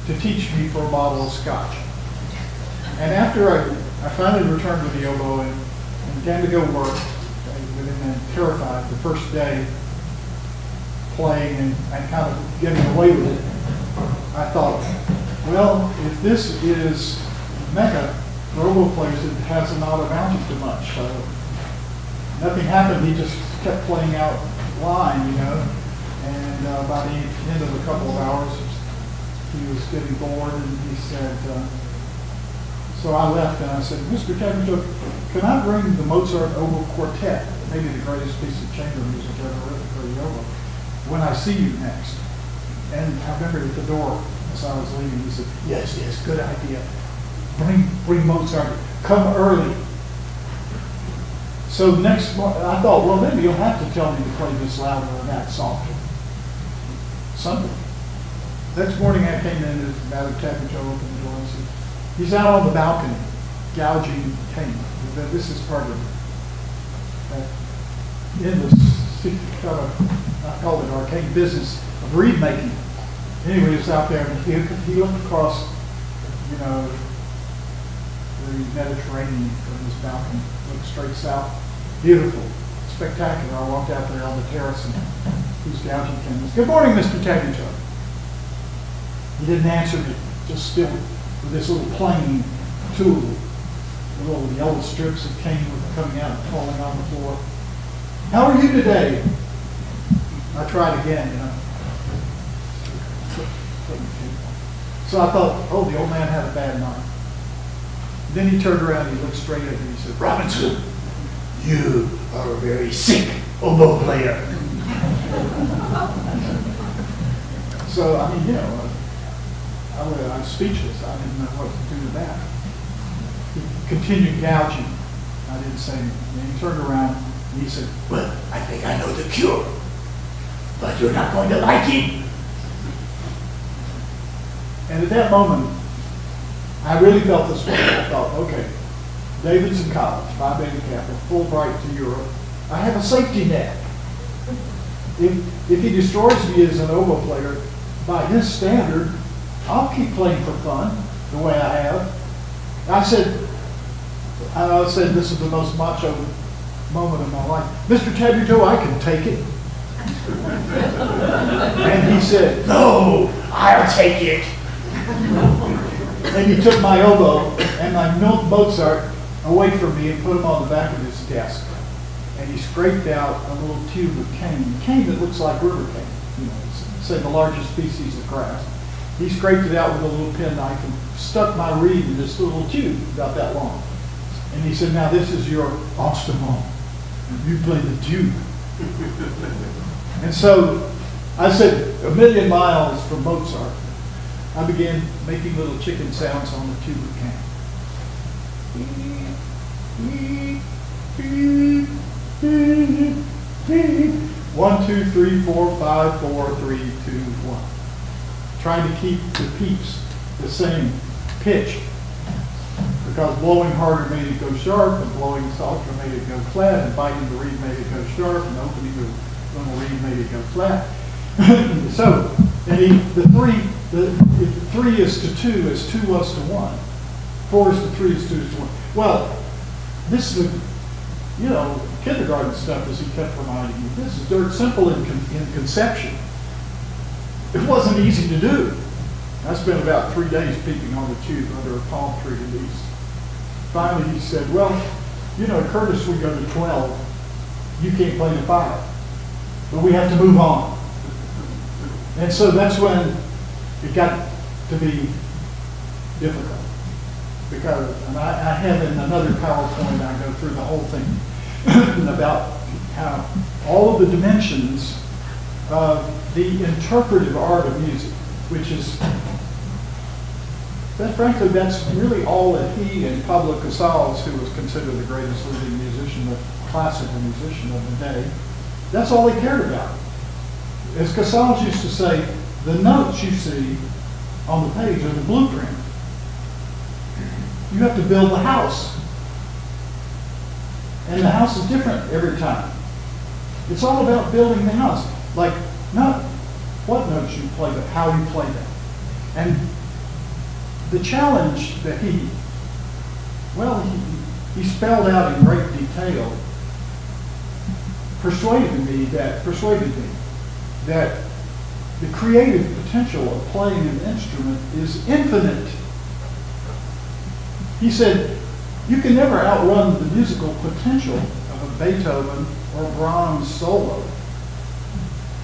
to teach me for a bottle of scotch. And after I finally returned with the oboe and began to go work with him, and terrified the first day playing and kind of getting away with it, I thought, well, if this is Mecca for oboe players, it has not amounted to much. So nothing happened. He just kept playing out line, and by the end of a couple of hours, he was getting bored, and he said, so I left and I said, Mr. Tabuteau, can I bring the Mozart Oboe Quartet, maybe the greatest piece of chamber music ever written for the oboe, when I see you next? And I remember at the door, as I was leaving, he said, yes, good idea. Bring Mozart, come early. So the next morning, I thought, well, maybe you'll have to tell me to play this louder or that softer. Something. Next morning I came in, and Madame Tabuteau opened the door and said, he's out on the balcony, gouging paint. This is part of that endless, I call it arcane business of reed making. Anyway, he was out there, and he looked across, the Mediterranean from his balcony, looked straight south. Beautiful, spectacular. I walked out there on the terrace, and he was gouging canvas. Good morning, Mr. Tabuteau. He didn't answer me, just still with this little plain tool. the little yellow strips of cane were coming out and falling on the floor. How are you today? I tried again, you know. So I thought, oh, the old man had a bad night. Then he turned around and he looked straight at me and he said, Robinson, you are a very sick oboe player. So, I mean, you know, I was speechless. I didn't know what to do with that. He continued gouging. I didn't say anything. Then he turned around and he said, well, I think I know the cure, but you're not going to like it. And at that moment, I really felt this way. I thought, okay, Davidson College, Phi Beta Kappa, Fulbright to Europe. I have a safety net. If he destroys me as an oboe player, by his standard, I'll keep playing for fun the way I have. I said, this is the most macho moment of my life. Mr. Tabby Joe, I can take it. And he said, no, I'll take it. And he took my oboe and my Mozart away from me and put them on the back of his desk. And he scraped out a little tube of cane that looks like river cane, you know, say the largest species of grass. He scraped it out with a little penknife and stuck my reed in this little tube about that long. And he said, now this is your instrument. You play the tube. And so I said, 1,000,000 miles from Mozart. I began making little chicken sounds on the tube of cane. 1, 2, 3, 4, 5, 4, 3, 2, 1. Trying to keep the peeps the same pitch, because blowing harder made it go sharp, and blowing softer made it go flat, and biting the reed made it go sharp, and opening the little reed made it go flat. So, and if 3 is to 2 is 2 was to 1. 4 is to 3 is 2 is to 1. Well, this is kindergarten stuff, as he kept reminding me. This is dirt simple in conception. It wasn't easy to do. I spent about 3 days peeping on the tube under a palm tree at least. Finally, he said, well, Curtis, we go to 12. You can't play to 5. But we have to move on. And so that's when it got to be difficult. And I have in another PowerPoint, I go through the whole thing about how all of the dimensions of the interpretive art of music, which is, frankly, that's really all that he and Pablo Casals, who was considered the greatest living musician, the classical musician of the day, that's all they cared about. As Casals used to say, the notes you see on the page are the blueprint. You have to build the house. And the house is different every time. It's all about building the house. Like, not what notes you play, but how you play them. And the challenge that he spelled out in great detail persuaded me that the creative potential of playing an instrument is infinite. He said, you can never outrun the musical potential of a Beethoven or Brahms solo.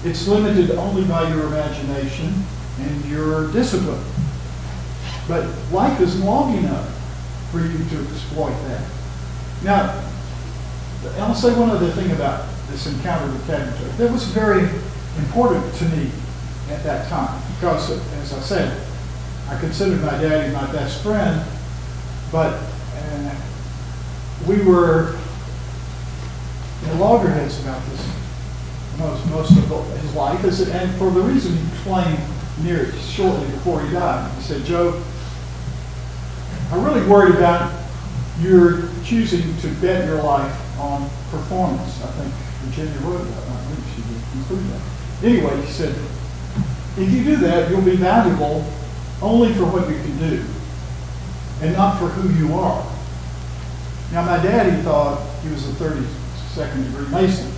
It's limited only by your imagination and your discipline. But life is long enough for you to exploit that. Now, I'll say one other thing about this encounter with Tabby. That was very important to me at that time, because, as I said, I considered my daddy my best friend, but we were loggerheads about this most of his life, and for the reason he explained shortly before he died. He said, Joe, I'm really worried about your choosing to bet your life on performance. I think Virginia wrote that. I think she did include that. Anyway, he said, if you do that, you'll be valuable only for what you can do and not for who you are. Now, my daddy thought, he was a 32nd degree Mason,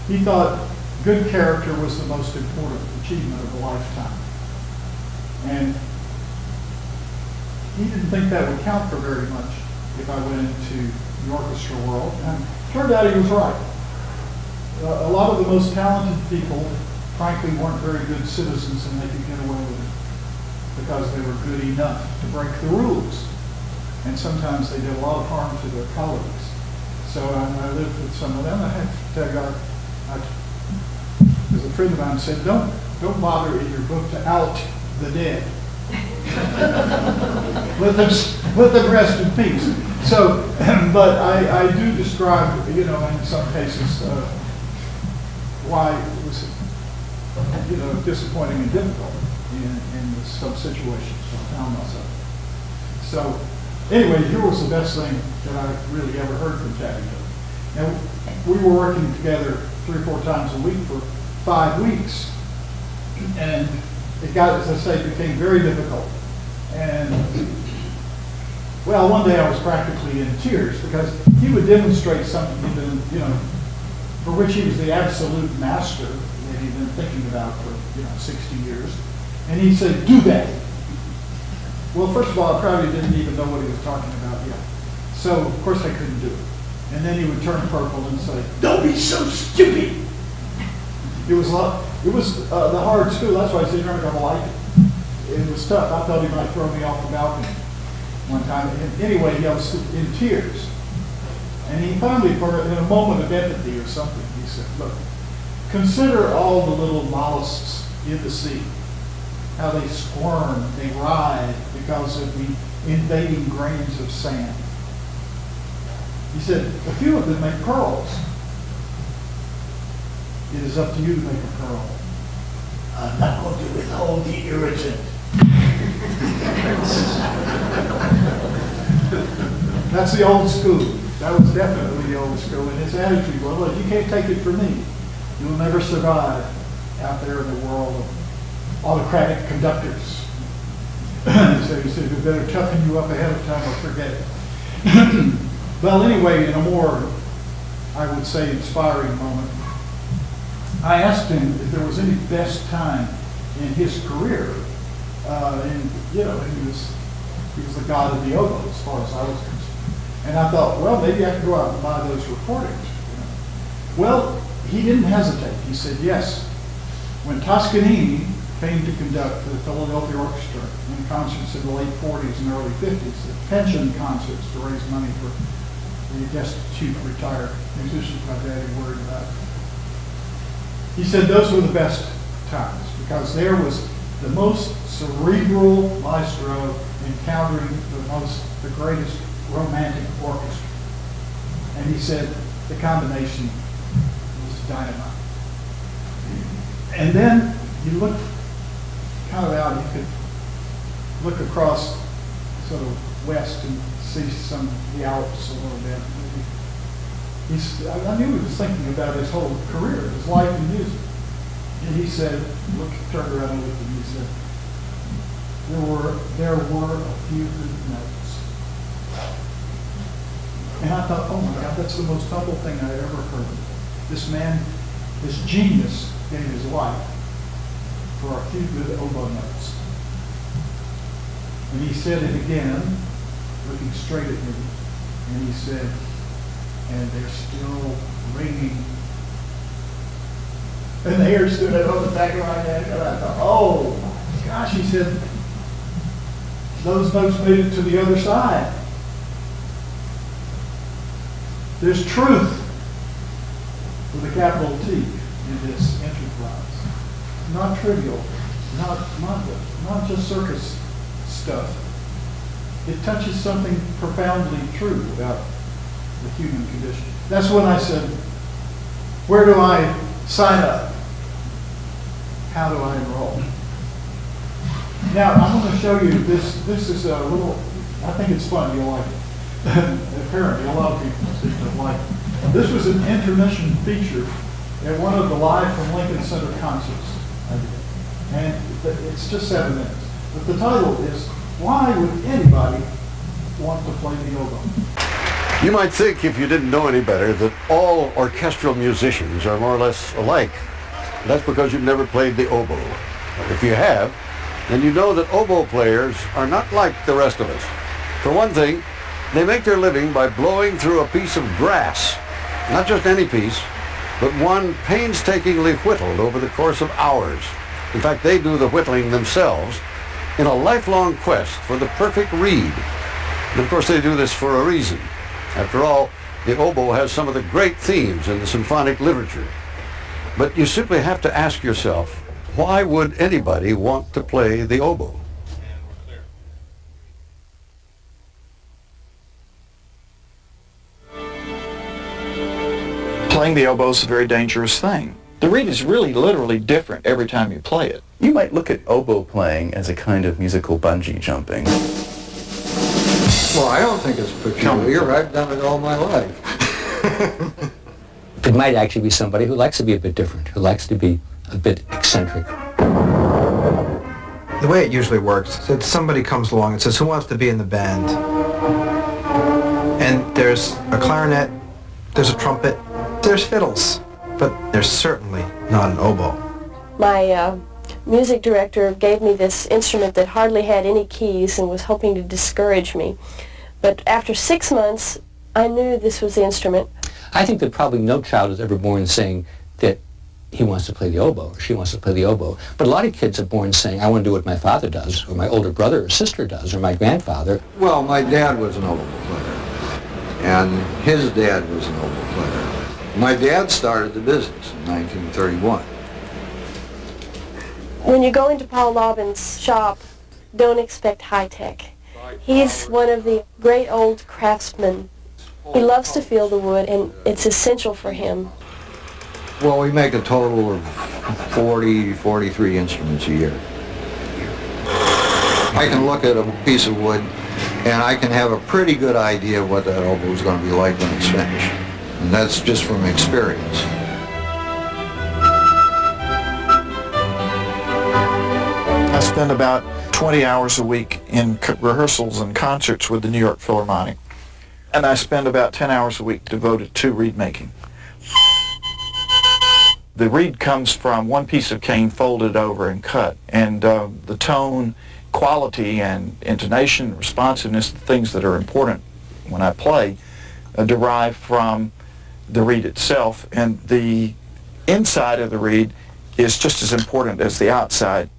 he thought good character was the most important achievement of a lifetime. And he didn't think that would count for very much if I went into the orchestra world. And turned out he was right. A lot of the most talented people, frankly, weren't very good citizens, and they could get away with it because they were good enough to break the rules. And sometimes they did a lot of harm to their colleagues. So I lived with some of them. I had to tell God, as a friend of mine said, don't bother in your book to out the dead. let them rest in peace. So, but I do describe, in some cases, why it was, disappointing and difficult in some situations I found myself. So, anyway, here was the best thing that I really ever heard from Tabby. Now, we were working together 3 or 4 times a week for 5 weeks, and it got, as I say, became very difficult. And, well, one day I was practically in tears because he would demonstrate something he'd been, for which he was the absolute master that he'd been thinking about for, 60 years. And he'd say, do that. Well, first of all, I probably didn't even know what he was talking about yet. So, of course, I couldn't do it. And then he would turn purple and say, don't be so stupid. It was the hard school. That's why I said you're not going to like it. It was tough. I thought he might throw me off the balcony one time. And anyway, I was in tears. And he finally, in a moment of empathy or something, he said, look, consider all the little mollusks in the sea, how they squirm, they writhe because of the invading grains of sand. He said, a few of them make pearls. It is up to you to make a pearl. I'm not going to withhold the irritant. That's the old school. That was definitely the old school. And his attitude was, look, you can't take it from me. You'll never survive out there in the world of autocratic conductors. So he said, we better toughen you up ahead of time or forget it. Well, anyway, in a more, I would say, inspiring moment, I asked him if there was any best time in his career. And, he was the god of the oboe as far as I was concerned. And I thought, well, maybe I could go out and buy those recordings. Well, he didn't hesitate. He said, yes. When Toscanini came to conduct the Philadelphia Orchestra in concerts in the late 40s and early 50s, the pension concerts to raise money for the destitute retired musicians my daddy worried about. He said those were the best times because there was the most cerebral maestro encountering the greatest romantic orchestra. And he said the combination was dynamite. And then you look kind of out, you could look across sort of west and see some of the Alps a little bit. I knew he was thinking about his whole career, his life in music. And he said, turned around and looked at me and said, there were a few good notes. And I thought, oh my God, that's the most humble thing I ever heard. This man, this genius, gave his life for a few good oboe notes. And he said it again, looking straight at me, and he said, and they're still ringing. And the hair stood up on the back of my head, and I thought, oh my gosh, he said, those notes made it to the other side. There's truth with a capital T in this enterprise. Not trivial, not just circus stuff. It touches something profoundly true about the human condition. That's when I said, where do I sign up? How do I enroll? Now, I'm going to show you this. This is a little, I think it's fun. You'll like it. Apparently, a lot of people seem to like it. This was an intermission feature at one of the Live from Lincoln Center concerts I did. And it's just 7 minutes. But the title is, Why Would Anybody Want to Play the Oboe? You might think, if you didn't know any better, that all orchestral musicians are more or less alike. That's because you've never played the oboe. If you have, then you know that oboe players are not like the rest of us. For one thing, They make their living by blowing through a piece of grass. Not just any piece, but one painstakingly whittled over the course of hours. In fact, they do the whittling themselves in a lifelong quest for the perfect reed. And of course, they do this for a reason. After all, the oboe has some of the great themes in the symphonic literature. But you simply have to ask yourself, why would anybody want to play the oboe? Playing the oboe is a very dangerous thing. The reed is really literally different every time you play it. You might look at oboe playing as a kind of musical bungee jumping. Well, I don't think it's peculiar. I've done it all my life. It might actually be somebody who likes to be a bit different, who likes to be a bit eccentric. The way it usually works is that somebody comes along and says, who wants to be in the band? And there's a clarinet, there's a trumpet, there's fiddles, but there's certainly not an oboe. My music director gave me this instrument that hardly had any keys and was hoping to discourage me. But after 6 months, I knew this was the instrument. I think that probably no child is ever born saying that he wants to play the oboe or she wants to play the oboe. But a lot of kids are born saying, I want to do what my father does, or my older brother or sister does, or my grandfather. Well, my dad was an oboe player, and his dad was an oboe player. My dad started the business in 1931. When you go into Paul Laubin's shop, don't expect high-tech. He's one of the great old craftsmen. He loves to feel the wood, and it's essential for him. Well, we make a total of 40, 43 instruments a year. I can look at a piece of wood, and I can have a pretty good idea of what that oboe is going to be like when it's finished. And that's just from experience. I spend about 20 hours a week in rehearsals and concerts with the New York Philharmonic. And I spend about 10 hours a week devoted to reed making. The reed comes from one piece of cane folded over and cut. And the tone, quality, and intonation, responsiveness, the things that are important when I play, derive from the reed itself. And the inside of the reed is just as important as the outside.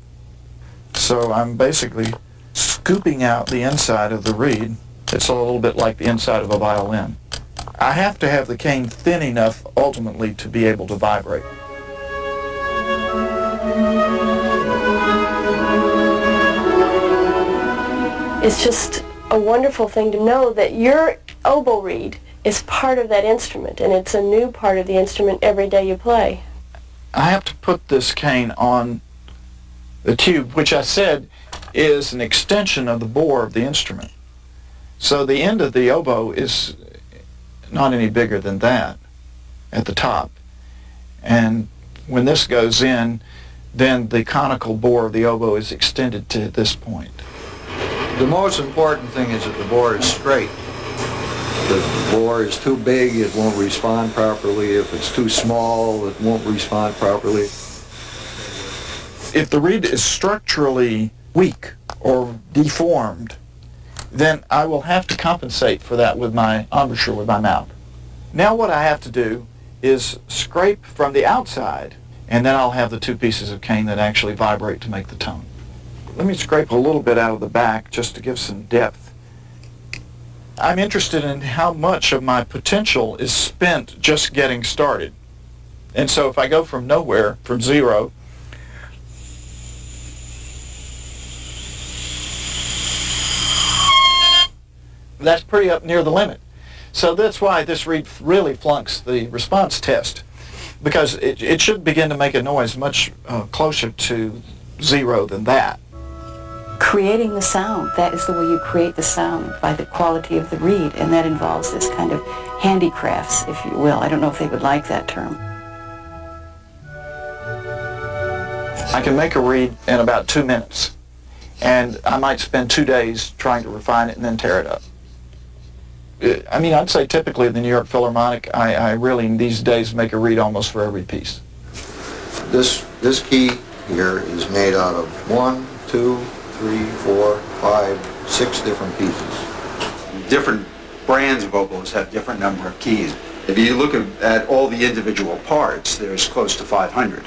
So I'm basically scooping out the inside of the reed. It's a little bit like the inside of a violin. I have to have the cane thin enough ultimately to be able to vibrate. It's just a wonderful thing to know that your oboe reed is part of that instrument, and it's a new part of the instrument every day you play. I have to put this cane on the tube, which I said is an extension of the bore of the instrument. So the end of the oboe is not any bigger than that at the top. And when this goes in, then the conical bore of the oboe is extended to this point. The most important thing is that the bore is straight. If the bore is too big, it won't respond properly. If it's too small, it won't respond properly. If the reed is structurally weak or deformed, then I will have to compensate for that with my embouchure, with my mouth. Now what I have to do is scrape from the outside, and then I'll have the two pieces of cane that actually vibrate to make the tone. Let me scrape a little bit out of the back just to give some depth. I'm interested in how much of my potential is spent just getting started. And so if I go from nowhere, from zero, that's pretty up near the limit. So that's why this reed really flunks the response test, because it should begin to make a noise much closer to zero than that. Creating the sound, that is the way you create the sound, by the quality of the reed, and that involves this kind of handicrafts, if you will. I don't know if they would like that term. I can make a reed in about 2 minutes, and I might spend 2 days trying to refine it and then tear it up. I mean, I'd say typically the New York Philharmonic, I really these days make a reed almost for every piece. This key here is made out of 1, 2, 3, 4, 5, 6 different pieces. Different brands of oboes have different number of keys. If you look at all the individual parts, there's close to 500.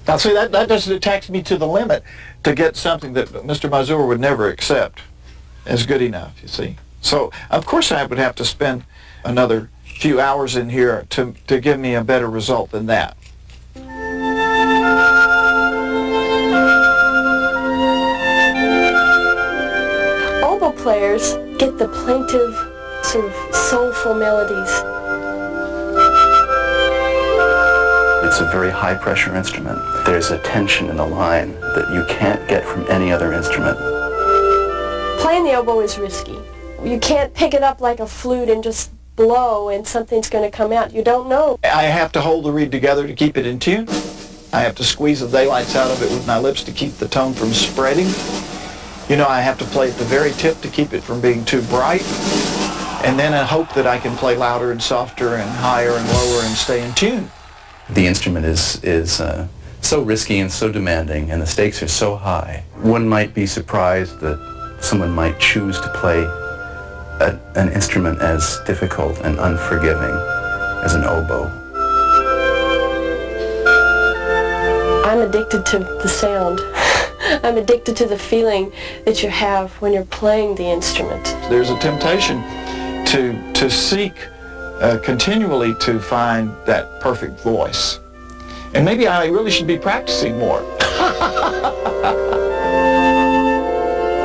Now see, that just taxed me to the limit to get something that Mr. Mozart would never accept as good enough, you see. So, of course I would have to spend another few hours in here to give me a better result than that. Oboe players get the plaintive, sort of soulful melodies. It's a very high-pressure instrument. There's a tension in the line that you can't get from any other instrument. Playing the oboe is risky. You can't pick it up like a flute and just blow and something's going to come out. You don't know. I have to hold the reed together to keep it in tune. I have to squeeze the daylights out of it with my lips to keep the tone from spreading. You know, I have to play at the very tip to keep it from being too bright. And then I hope that I can play louder and softer and higher and lower and stay in tune. The instrument is so risky and so demanding, and the stakes are so high. One might be surprised that someone might choose to play an instrument as difficult and unforgiving as an oboe. I'm addicted to the sound. I'm addicted to the feeling that you have when you're playing the instrument. There's a temptation to seek continually to find that perfect voice. And maybe I really should be practicing more.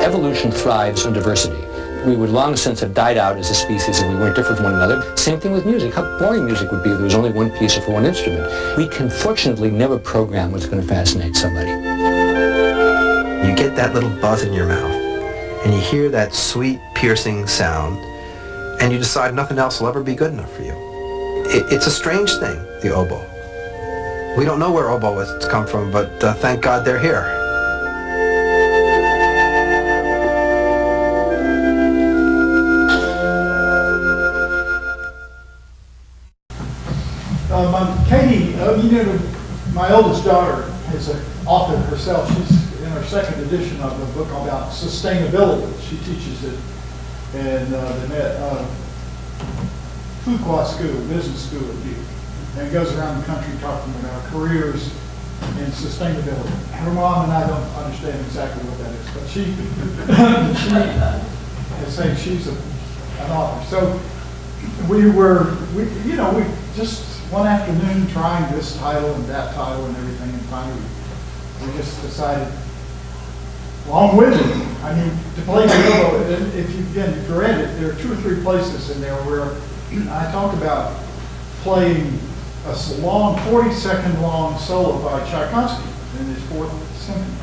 Evolution thrives on diversity. We would long since have died out as a species if we weren't different from one another. Same thing with music. How boring music would be if there was only one piece for one instrument. We can fortunately never program what's going to fascinate somebody. You get that little buzz in your mouth, and you hear that sweet, piercing sound, and you decide nothing else will ever be good enough for you. It's a strange thing, the oboe. We don't know where oboists come from, but thank God they're here. Katie, my oldest daughter is an author herself. She's in her second edition of a book about sustainability. She teaches it in the Fuqua School, Business School at Duke, and goes around the country talking about careers in sustainability. Her mom and I don't understand exactly what that is, but she is saying she's an author. So we just one afternoon trying this title and that title and everything, and finally we just decided, long-winded, to play the oboe. If you've read it, there are 2 or 3 places in there where I talk about playing a long, 40-second long solo by Tchaikovsky in his 4th symphony.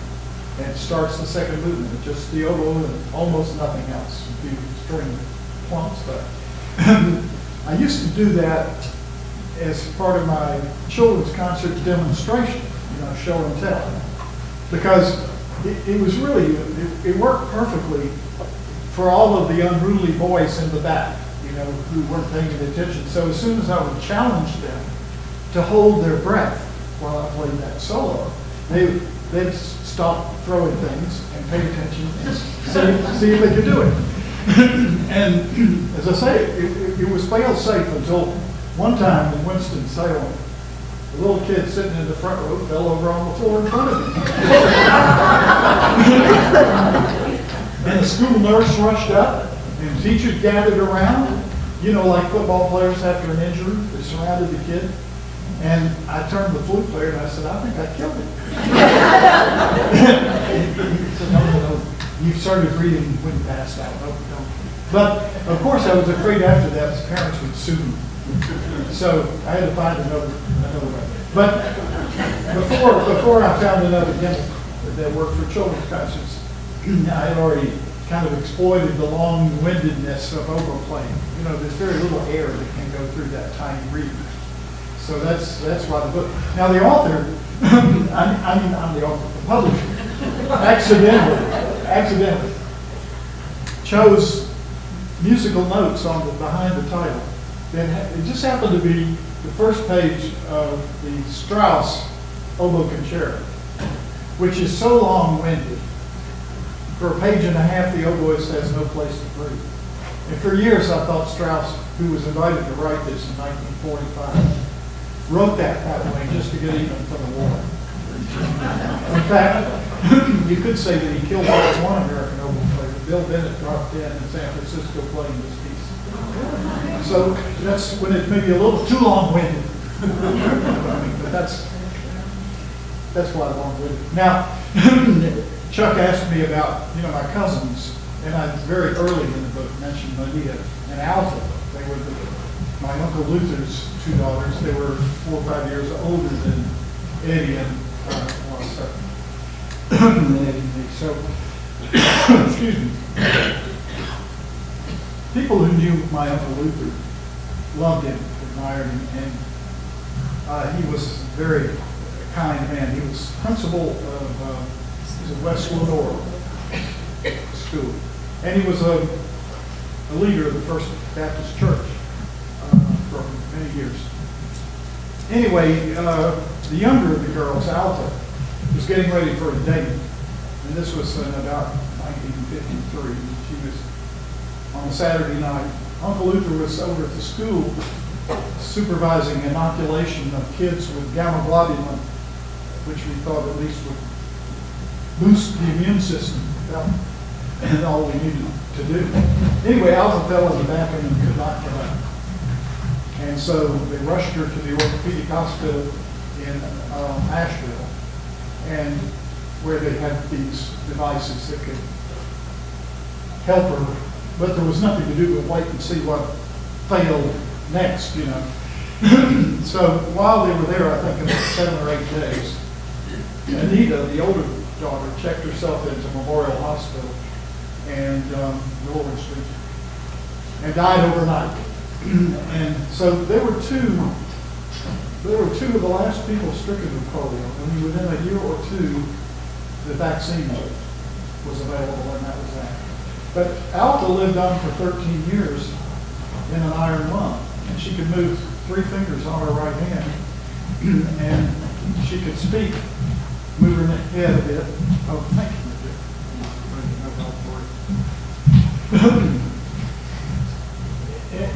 And it starts the second movement with just the oboe and almost nothing else, a few string plumps. But I used to do that as part of my children's concert demonstration, show and tell. Because it was really, it worked perfectly for all of the unruly boys in the back, who weren't paying any attention. So as soon as I would challenge them to hold their breath while I played that solo, they'd stop throwing things and pay attention and see if they could do it. And as I say, it was fail-safe until one time in Winston-Salem, a little kid sitting in the front row fell over on the floor in front of me. And the school nurse rushed up, and teachers gathered around, like football players after an injury. They surrounded the kid. And I turned to the flute player and I said, I think I killed him. He said, no, you started breathing when you passed out. No. But, of course, I was afraid after that his parents would sue me. So I had to find another way. But before I found another gimmick that worked for children's concerts, I had already kind of exploited the long-windedness of oboe playing. There's very little air that can go through that tiny reed. So that's why the book. Now the author, I'm the author, the publisher, accidentally chose musical notes behind the title. It just happened to be the first page of the Strauss Oboe Concerto. which is so long-winded. For a page and a half, the oboist has no place to breathe. And for years, I thought Strauss, who was invited to write this in 1945, wrote that way just to get even for the war. In fact, you could say that he killed off one American oboe player. Bill Bennett dropped in San Francisco playing this piece. So that's when it may be a little too long-winded. But that's why I'm long-winded. Now, Chuck asked me about, my cousins, and I very early in the book mentioned Lenoir and Alta. They were my Uncle Luther's two daughters. They were 4 or 5 years older than Eddie and so, excuse me. People who knew my Uncle Luther loved him, admired him, and he was a very kind man. He was principal of West Lenoir School, and he was a leader of the First Baptist Church for many years. Anyway, the younger of the girls, Alta, was getting ready for a date, and this was in about 1953. She was on a Saturday night. Uncle Luther was over at the school supervising inoculation of kids with gamma globulin, which we thought at least would boost the immune system, and all we needed to do. Anyway, Alpha fell in the bathroom and could not get up. And so they rushed her to the orthopedic hospital in Asheville, and where they had these devices that could help her, but there was nothing to do but wait and see what failed next, So while they were there, I think about 7 or 8 days, Anita, the older daughter, checked herself into Memorial Hospital and Norwood Street, and died overnight. And so there were two of the last people stricken with polio. I mean, within a year or two, the vaccine was available, and that was that. But Alta lived on for 13 years in an iron lung, and she could move 3 fingers on her right hand, and she could speak, move her head a bit. Oh, thank you.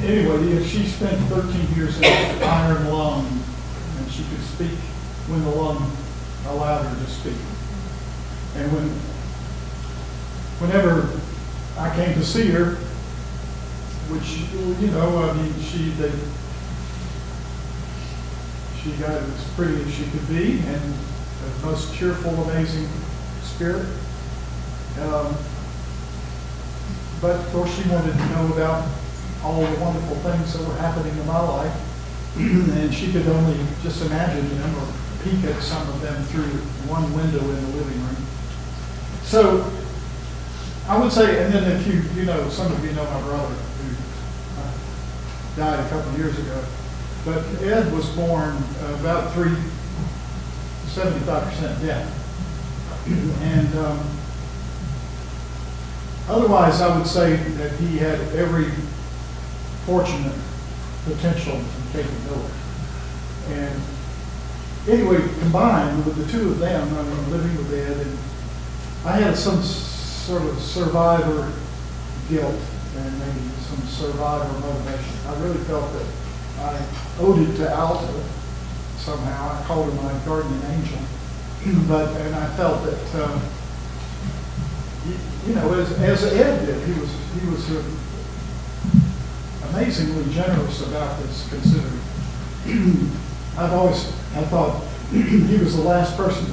Anyway, she spent 13 years in an iron lung, and she could speak when the lung allowed her to speak. And whenever I came to see her, which, she got as pretty as she could be, and the most cheerful, amazing spirit. But of course, she wanted to know about all the wonderful things that were happening in my life, and she could only just imagine them or peek at some of them through one window in the living room. So I would say, and then if some of you know my brother who died a couple of years ago, but Ed was born about 75% deaf. And otherwise, I would say that he had every fortunate potential and capability. And anyway, combined with the two of them, living with Ed, and I had some sort of survivor guilt and maybe some survivor motivation. I really felt that I owed it to Alta somehow. I called her my guardian angel. And I felt that, as Ed did, he was amazingly generous about this, considering I thought he was the last person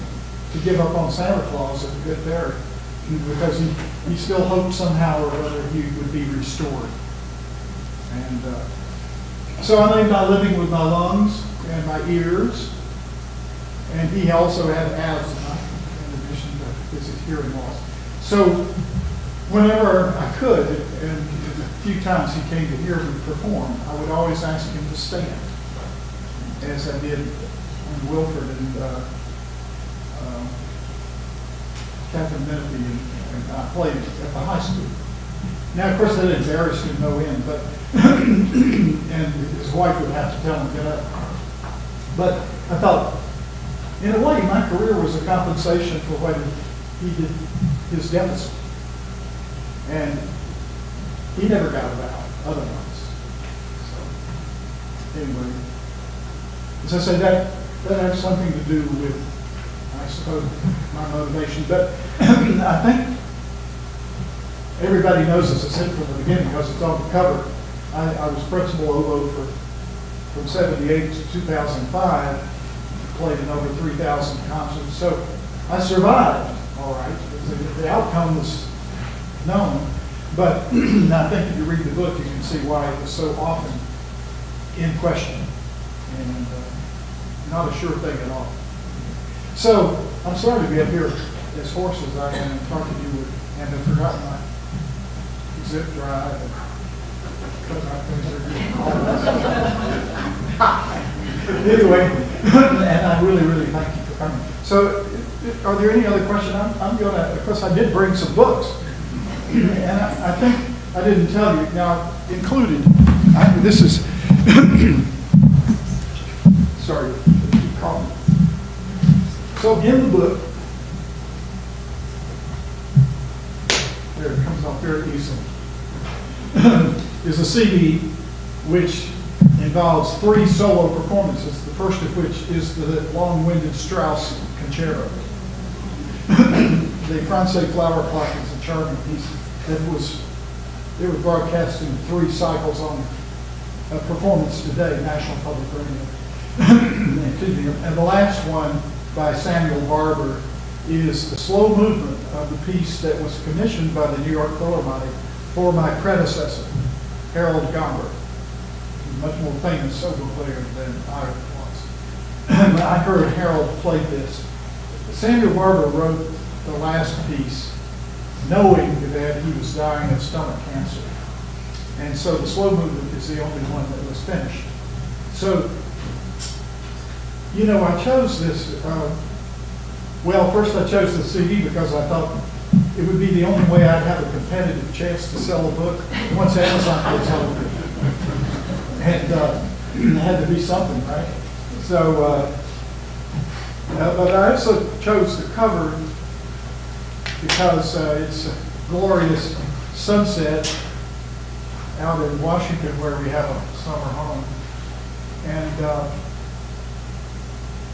to give up on Santa Claus at the Good Ferry, because he still hoped somehow or other he would be restored. And so I made my living with my lungs and my ears, and he also had asthma in addition to his hearing loss. So whenever I could, and the few times he came to hear me perform, I would always ask him to stand, as I did in Wilford and Captain Menifee, and I played at the high school. Now, of course, that embarrassed him no end, but and his wife would have to tell him to get up. But I thought, in a way, my career was a compensation for what he did, his deficit. And he never got about otherwise. So, anyway, as I say, that has something to do with, I suppose, my motivation. But I think everybody knows, as I said from the beginning, because it's on the cover, I was principal oboe from 78 to 2005, played in over 3,000 concerts. So I survived, all right. The outcome was known. But I think if you read the book, you can see why it was so often in question and not a sure thing at all. So I'm sorry to be up here as hoarse as I am and talking to you and have forgotten my zip drive and cut my finger. All that. Anyway, and I really, really thank you for coming. So are there any other questions? I'm going to, of course, I did bring some books. And I think I didn't tell you. Now, included, this is, sorry, keep calling. So in the book, there it comes off very easily, is a CD which involves 3 solo performances, the first of which is the long-winded Strauss Concerto. The Francais Flower Clock is a charming piece. It was broadcast in 3 cycles on a performance today, National Public Radio. And the last one by Samuel Barber is the slow movement of the piece that was commissioned by the New York Philharmonic for my predecessor, Harold Gomber, much more famous solo player than I was. I heard Harold play this. Samuel Barber wrote the last piece knowing that he was dying of stomach cancer. And so the slow movement is the only one that was finished. So, you know, I chose this, well, first I chose the CD because I thought it would be the only way I'd have a competitive chance to sell a book once Amazon gets hold of it. And it had to be something, right? So, but I also chose the cover because it's a glorious sunset out in Washington where we have a summer home. And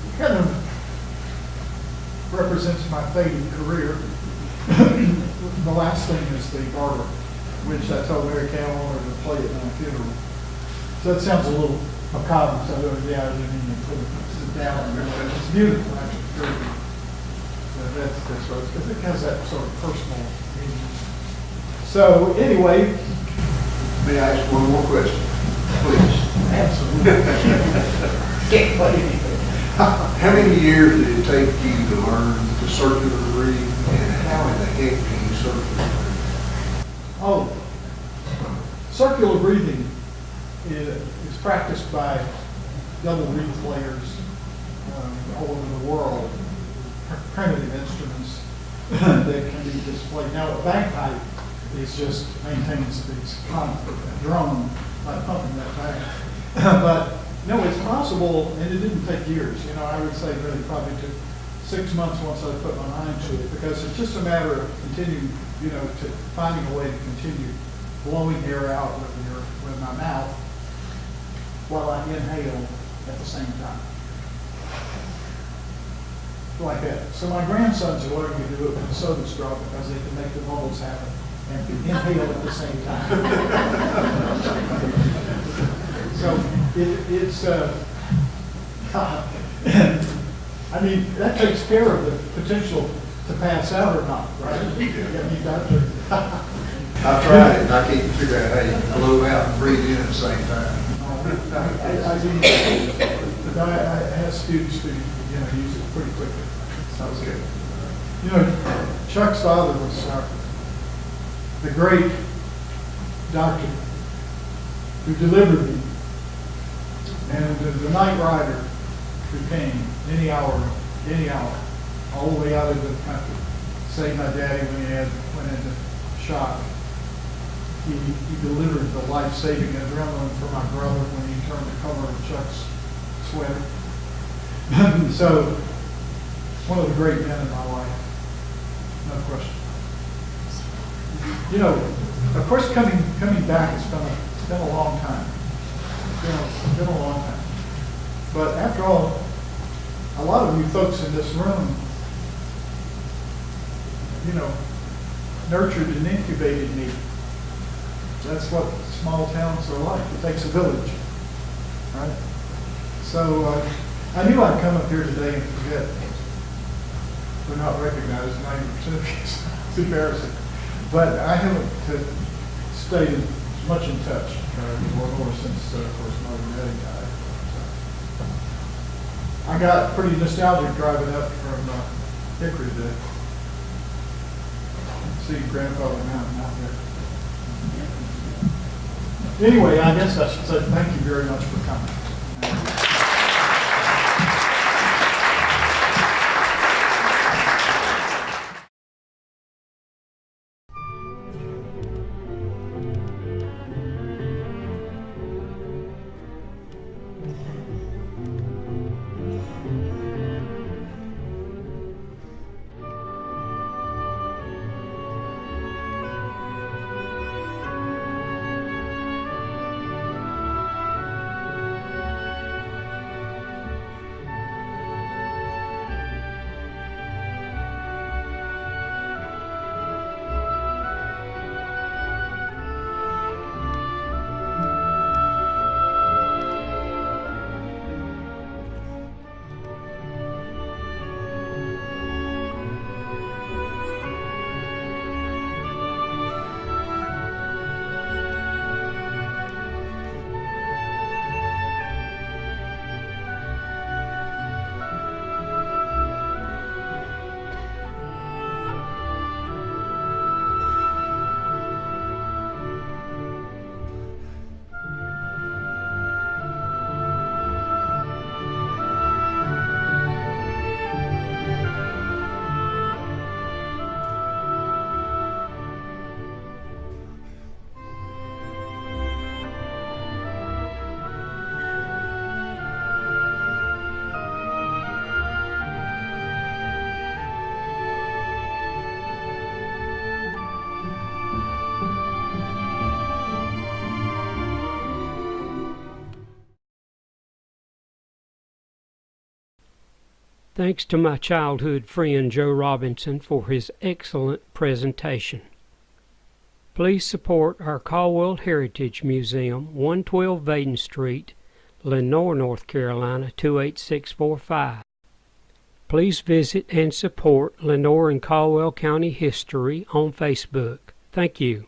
it kind of represents my faded career. The last thing is the Barber, which I told Mary Kay I wanted to play at my funeral. So that sounds a little macabre, so I didn't even put it sit down and everything. It's beautiful, actually. That's right, because it has that sort of personal meaning. So anyway. May I ask one more question, please? Absolutely. How many years did it take you to learn the circular breathe, and how in the heck can you circular breathe? Oh, circular breathing is practiced by double reed players all over the world. Primitive instruments that can be displayed. Now, a bagpipe is just maintains its drum by pumping that bag. But no, it's possible, and it didn't take years. You know, I would say really probably took 6 months once I put my mind to it, because it's just a matter of continuing, you know, to finding a way to continue blowing air out with my mouth while I inhale at the same time. Like that. So my grandsons are learning to do it with a soda straw because they can make the bubbles happen and inhale at the same time. So it's I mean, that takes care of the potential to pass out or not, right? I mean, I've tried it, and I can't figure out how you blow out and breathe in at the same time. I have students who, you know, use it pretty quickly. Sounds good. You know, Chuck's father was the great doctor who delivered me, and the night rider who came any hour, all the way out of the country, saved my daddy when he went into shock. He delivered the life-saving adrenaline for my brother when he turned the color of Chuck's sweater. So one of the great men in my life, no question. You know, of course, coming back, it's been a long time. It's been a long time. But after all, a lot of you folks in this room, you know, nurtured and incubated me. That's what small towns are like. It takes a village, right? So I knew I'd come up here today and forget. We're not recognized 90% of you. It's embarrassing. But I haven't stayed as much in touch more since, of course, Mother Nettie died. I got pretty nostalgic driving up from Hickory to see Grandfather Mountain out there. Anyway, I guess I should say thank you very much for coming. Thanks to my childhood friend Joe Robinson for his excellent presentation. Please support our Caldwell Heritage Museum, 112 Vaden Street, Lenoir, North Carolina, 28645. Please visit and support Lenoir and Caldwell County History on Facebook. Thank you.